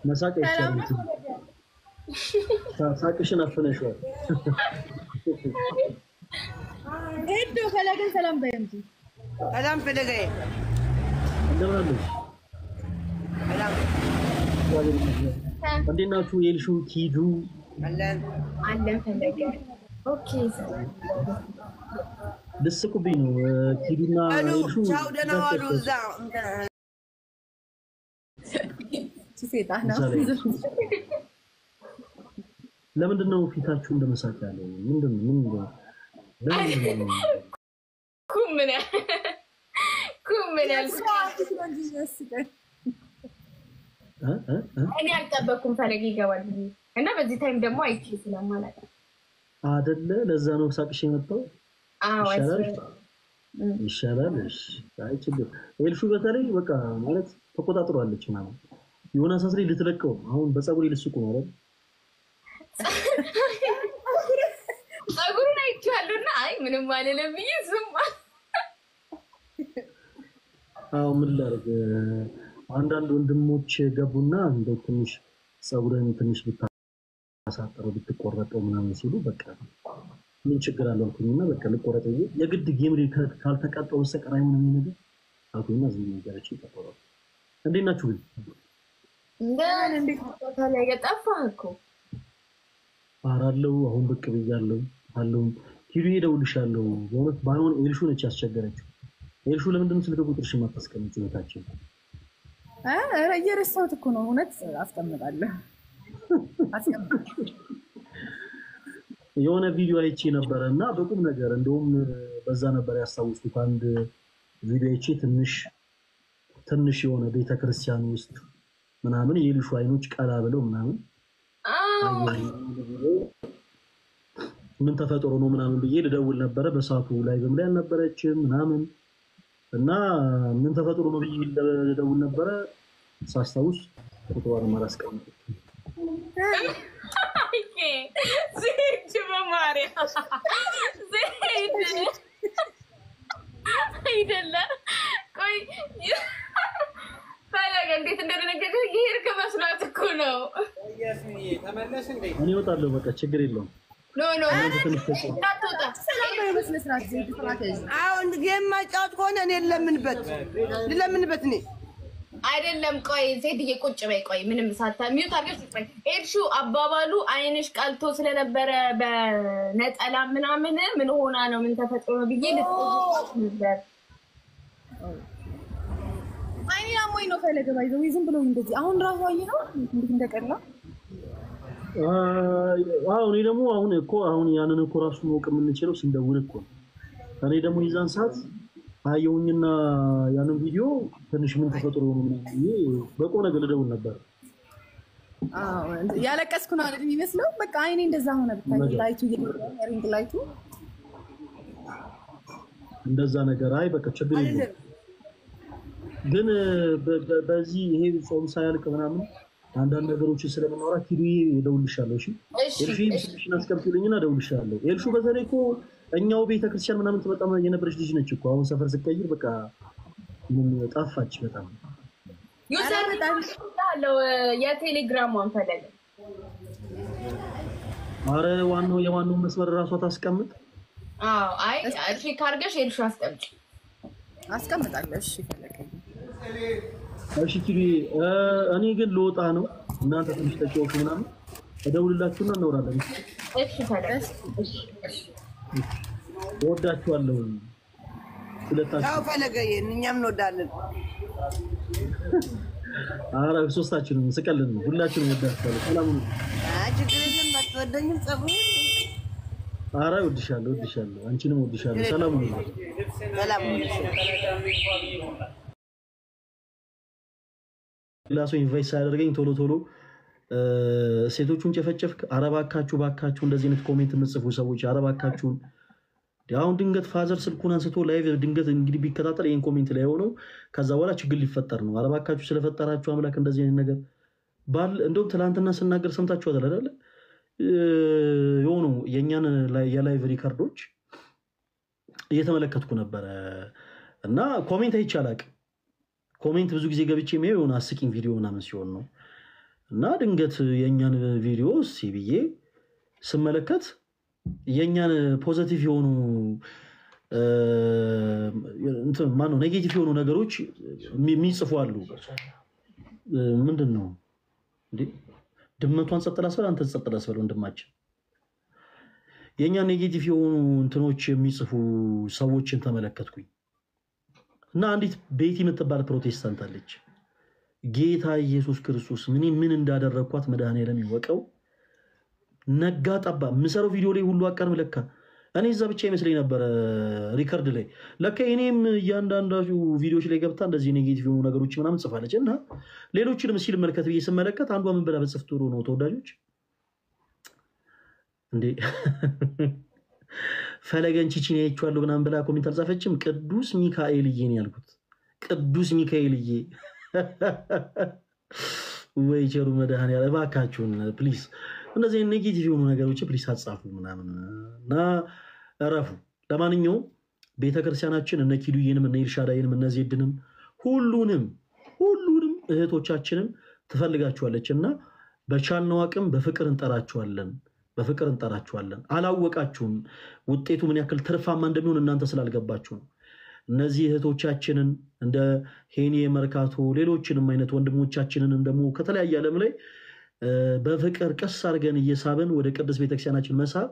መሳቅ ይቻላል። ሳቅሽን አፈነሽዋል። ሄዶ ፈለገን ሰላም በእምቲ ሰላም ፈለገ እንደምን አለሽ? ሰላም እንዴት ናችሁ? የልሹ ኪዱ አለን ፈለገ ኦኬ ሰላም ልስቁብኝ ነው ኪዱና የልሹ ቻው ደህና ዋሉ። እዛ ሴጣና ለምንድን ነው ፊታችሁ እንደመሳቅ ያለው? ምንድነው? እኔ አልጠበኩም ፈለገ ይገባል እና በዚህ ታይም ደግሞ አይቼ ስለማላውቅ አይደለ? ለዛ ነው ሳቅሽ የመጣው። ይሻላል። እሺ አይ ችግር ኤልሹ በተለይ በቃ ማለት ተቆጣጥሯለች ማለት የሆነ አሳስሪ ልትለቀው አሁን በፀጉር ልስቁ ነው አይደል? ፀጉሩን አይቻለሁና አይ ምንም አይደለም ብዬ ዝም አዎ ምን ላድርግ? አንዳንድ ወንድሞች ገቡና እንደው ትንሽ ፀጉርን ትንሽ ብታሳጥረው ብትቆረጠው ምናምን ሲሉ በቃ ምን ችግር አለው አልኩኝና በቃ ልቆረጠው የግድ ጌምሪ ካልተቀጣው በስተቀር አይሆንም ነገር አልኩኝና ዝም ነገርች ተቆረጠ። እንዴት ናችሁ ግን? እንዴት ታዲያ የጠፋህ እኮ አራለው አሁን ብቅ ብያለሁ አለው ኪዱ እደውልልሻለሁ። በእውነት ባይሆን ኤልሹ ነች ያስቸገረችው። ኤልሹ ለምንድን ነው ስልክ ቁጥርሽን ማታስቀምጪው? እታችን ኧረ እየረሳሁት እኮ ነው። እውነት አስቀምጣለሁ። የሆነ ቪዲዮ አይቼ ነበርና በቁም ነገር እንደውም በዛ ነበር ያስታውስኩት አንድ ቪዲዮ አይቼ ትንሽ የሆነ ቤተክርስቲያን ውስጥ ምናምን የልሹ አይኖች ቀላ ብለው ምናምን ምን ተፈጥሮ ነው ምናምን ብዬ ልደውል ነበር በሳቱ ላይ በመላ ያልነበረችም ምናምን እና ምን ተፈጥሮ ነው ብዬ ልደውል ነበር ሳስታውስ ቁጥሯን ማራስቀምጥ زيد بماري زيد አይደለ ቆይ ፈለገ እንዴት እንደነገደ ይሄርከ መስራት እኮ ነው ያስሚዬ ተመለስ እንዴ እኔ ወጣለሁ በቃ ችግር የለውም ኖ ታጥታ ሰላም ነው መስራት ዘይድ ፍራተዝ አሁን ጌም ማጫወት ከሆነ እኔ ለምንበት እኔ አይደለም ቆይ ዜድዬ ቁጭ በይ ቆይ ምንም ሳታ ሚውት አድርገሽ ቆይ ኤድሹ አባባሉ አይንሽ ቀልቶ ስለነበረ በነጠላ ምናምን ምን ሆና ነው ምን ተፈጥሮ ነው ብዬ ልትጠይቅ ነበር አይኔ አሞኝ ነው ፈለገ ባይዘው ዝም ብሎ እንደዚህ አሁን ራሱ አየኸው እንዴት እንደቀላ እኔ ደግሞ አሁን ያንን እኮ ራሱ ነው የምንችለው ስንደውል እኮ እኔ ደግሞ ይዛን ሰዓት አየሁኝና ያንን ቪዲዮ ትንሽ ምን ተፈጥሮ ነው ምናምን በቆም ነገር ልደውል ነበር ያለቀስኩ ነው አይደል የሚመስለው በቃ አይኔ እንደዛ ሆነ ብታይ ላይቱ ሪንግ ላይቱ እንደዛ ነገር አይ በቃ ችግር የለም ግን በዚህ ይሄ ጾም ሳያልቅ ምናምን አንዳንድ ነገሮችን ስለምናወራ ኪዱዬ እደውልልሻለሁ እሺ ስልሽን አስቀምጪልኝና እደውልልሻለሁ ኤልሹ በተለይ እኮ እኛው ቤተክርስቲያን ምናምን ተመጣጣ የነበረች ልጅ ነች እኮ አሁን ሰፈር ስቀይር በቃ ምን ጠፋች በጣም ዩዘር ታለው የቴሌግራሟን ፈለገ አረ የዋናው መስመር ራሷ ታስቀምጥ አይ እሺ ካርገሽ ኤልሹ አስቀምጣለሁ እሺ ፈለገ እሺ ኪሪ እኔ ግን ልወጣ ነው እናንተ ትንሽ ተጫወቱ ምናምን እደውልላችሁና እናወራለን እሺ ፈለገ እሺ ወዳችኋለሁ ሁለታችሁ ታው ፈለገ እኛም እንወዳለን አረ ሶስታችንም ስቀልን ሁላችንም ወዳችኋለሁ ሰላም ነው ችግር የለም ባትወደኝም ጸጉሩ አረ ወድሻለሁ አንቺንም ወድሻለሁ ሰላም ነው ላሶ ኢንቫይት ሳያደርገኝ ቶሎ ሴቶቹን ጨፈጨፍክ አረባካችሁ ባካችሁ እንደዚህ አይነት ኮሜንት የምትጽፉ ሰዎች አረባካችሁን ያው ድንገት ፋዘር ስልኩን አንስቶ ላይቭ ድንገት እንግዲህ ቢከታተል ይሄን ኮሜንት ላይ ሆኖ ከዛ በኋላ ችግር ሊፈጠር ነው አረባካችሁ ስለፈጠራችሁ አምላክ እንደዚህ አይነት ነገር እንደውም ትላንትና ስናገር ሰምታችኋል አይደል የሆኑ የኛን የላይቭ ሪካርዶች እየተመለከትኩ ነበር እና ኮሜንት አይቻላቅ ኮሜንት ብዙ ጊዜ ገብቼ የሆነ አስቂኝ ቪዲዮ ምናምን ሲሆን ነው እና ድንገት የኛን ቪዲዮ ሲብዬ ስመለከት የኛን ፖዚቲቭ የሆኑ እንትን ማነው ኔጌቲቭ የሆኑ ነገሮች የሚጽፉ አሉ ምንድነው እንዴ ድመቷን ጸጥላስበል አንተ ጸጥላስበል ወንድማችን የኛን ኔጌቲቭ የሆኑ እንትኖች የሚጽፉ ሰዎችን ተመለከትኩኝ እና አንዲት ቤቲ የምትባል ፕሮቴስታንት አለች ጌታ ኢየሱስ ክርስቶስ ምን እንዳደረኳት መድኃኔዓለም ይወቀው ነጋ ጠባ ምሰረው ቪዲዮ ላይ ሁሉ አቀርም ለካ እኔ እዛ ብቻ ይመስለኝ ነበር ሪከርድ ላይ ለካ እኔም ያንዳንዳጁ ቪዲዮዎች ላይ ገብታ እንደዚህ ኔጌቲቭ የሆኑ ነገሮች ምናምን ጽፋለች እና ሌሎችንም ሲል መልከት ብዬ ስመለከት አንዷ ምን ብላ በጽፍ ጥሩ ነው ተወዳጆች እንዴ ፈለገን ቺቺን ያይቻለሁ ምናምን ብላ ኮሜንት አልጻፈችም ቅዱስ ሚካኤልዬ ነው ያልኩት ቅዱስ ሚካኤልዬ ወይ ቸሩ መድኃኔዓለም እባካችሁን ፕሊዝ እንደዚህ ኔጌቲቭ የሆኑ ነገሮች ፕሊዝ አጻፉ ምናምንና አረፉ ለማንኛውም ቤተክርስቲያናችን እነ ኪዱዬንም እነ ኢርሻዳይንም እነ ዜድንም ሁሉንም እህቶቻችንን ትፈልጋችኋለችና በቻልነው አቅም በፍቅር እንጠራችኋለን አላወቃችሁም ውጤቱ ምን ያክል ትርፋማ እንደሚሆን እናንተ ስላልገባችሁ ነው እነዚህ እህቶቻችንን እንደ ሄኒ መርካቶ ሌሎችንም አይነት ወንድሞቻችንን ደግሞ ከተለያየ ዓለም ላይ በፍቅር ቀስ አድርገን እየሳበን ወደ ቅዱስ ቤተክርስቲያናችን መሳብ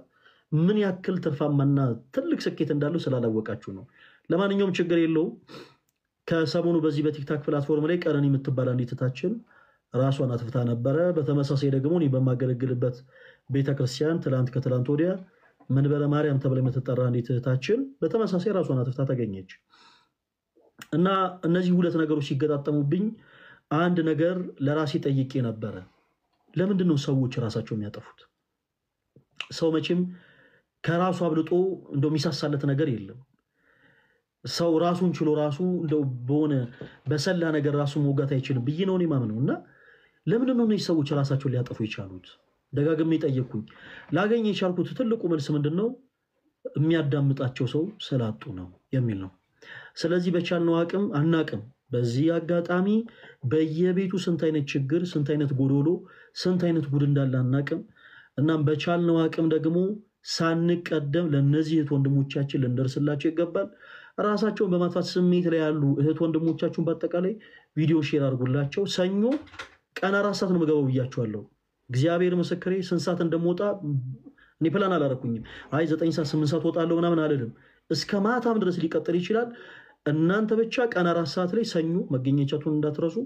ምን ያክል ትርፋማና ትልቅ ስኬት እንዳለው ስላላወቃችሁ ነው ለማንኛውም ችግር የለውም ከሰሞኑ በዚህ በቲክታክ ፕላትፎርም ላይ ቀረኒ የምትባል አንዲት እህታችን ራሷን አጥፍታ ነበረ በተመሳሳይ ደግሞ እኔ በማገለግልበት ቤተክርስቲያን ከትላንት ወዲያ መንበረ ማርያም ተብላ የምትጠራ አንዲት እህታችን በተመሳሳይ ራሷን አጥፍታ ተገኘች። እና እነዚህ ሁለት ነገሮች ሲገጣጠሙብኝ አንድ ነገር ለራሴ ጠይቄ ነበረ። ለምንድን ነው ሰዎች ራሳቸው የሚያጠፉት? ሰው መቼም ከራሱ አብልጦ እንደው የሚሳሳለት ነገር የለም። ሰው ራሱን ችሎ ራሱ እንደው በሆነ በሰላ ነገር ራሱ መውጋት አይችልም ብዬ ነው እኔ ማምነው። እና ለምንድን ነው እነዚህ ሰዎች ራሳቸውን ሊያጠፉ የቻሉት? ደጋግሜ ጠየቅኩኝ። ላገኝ የቻልኩት ትልቁ መልስ ምንድነው? የሚያዳምጣቸው ሰው ስላጡ ነው የሚል ነው። ስለዚህ በቻልነው አቅም አናቅም። በዚህ አጋጣሚ በየቤቱ ስንት አይነት ችግር፣ ስንት አይነት ጎዶሎ፣ ስንት አይነት ጉድ እንዳለ አናቅም። እናም በቻልነው አቅም ደግሞ ሳንቀደም ለነዚህ እህት ወንድሞቻችን ልንደርስላቸው ይገባል። ራሳቸውን በማጥፋት ስሜት ላይ ያሉ እህት ወንድሞቻችሁን በአጠቃላይ ቪዲዮ ሼር አድርጉላቸው። ሰኞ ቀን 4 ሰዓት ነው የምገባው ብያቸዋለሁ። እግዚአብሔር ምስክሬ ስንት ሰዓት እንደምወጣ እኔ ፕላን አላረኩኝም። አይ 9 ሰዓት 8 ሰዓት ወጣለሁ ምናምን አልልም። እስከ ማታም ድረስ ሊቀጥል ይችላል። እናንተ ብቻ ቀን 4 ሰዓት ላይ ሰኞ መገኘቻችሁን እንዳትረሱ።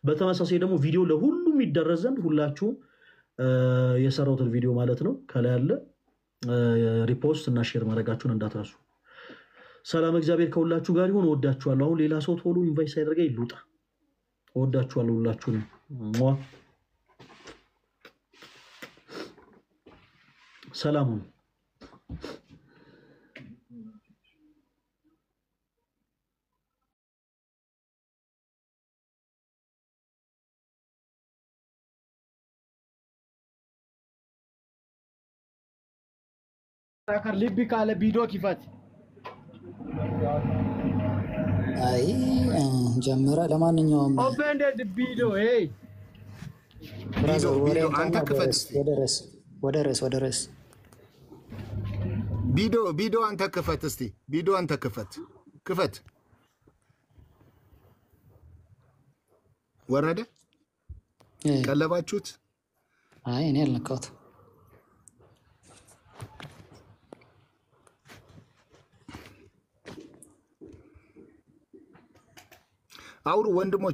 በተመሳሳይ ደግሞ ቪዲዮ ለሁሉም ይደረስ ዘንድ ሁላችሁም የሰራሁትን ቪዲዮ ማለት ነው ከላይ ያለ ሪፖስት እና ሼር ማድረጋችሁን እንዳትረሱ። ሰላም እግዚአብሔር ከሁላችሁ ጋር ይሁን። እወዳችኋለሁ። አሁን ሌላ ሰው ቶሎ ኢንቫይት ሳይደርገኝ ይሉጣ። እወዳችኋለሁ ሁላችሁንም። ሰላሙን ልብ ካለ ቪዲዮ ክፈት። አይ ጀመረ። ለማንኛውም ኦፕን ደ ቪዲዮ ቪዲዮ አንተ ክፈት። ወደ ርዕስ ቪዲዮ አንተ ክፈት። እስቲ ቪዲዮ አንተ ክፈት። ወረደ ቀለባችሁት? አይ እኔ አልነካሁት። አውሩ ወንድሞች።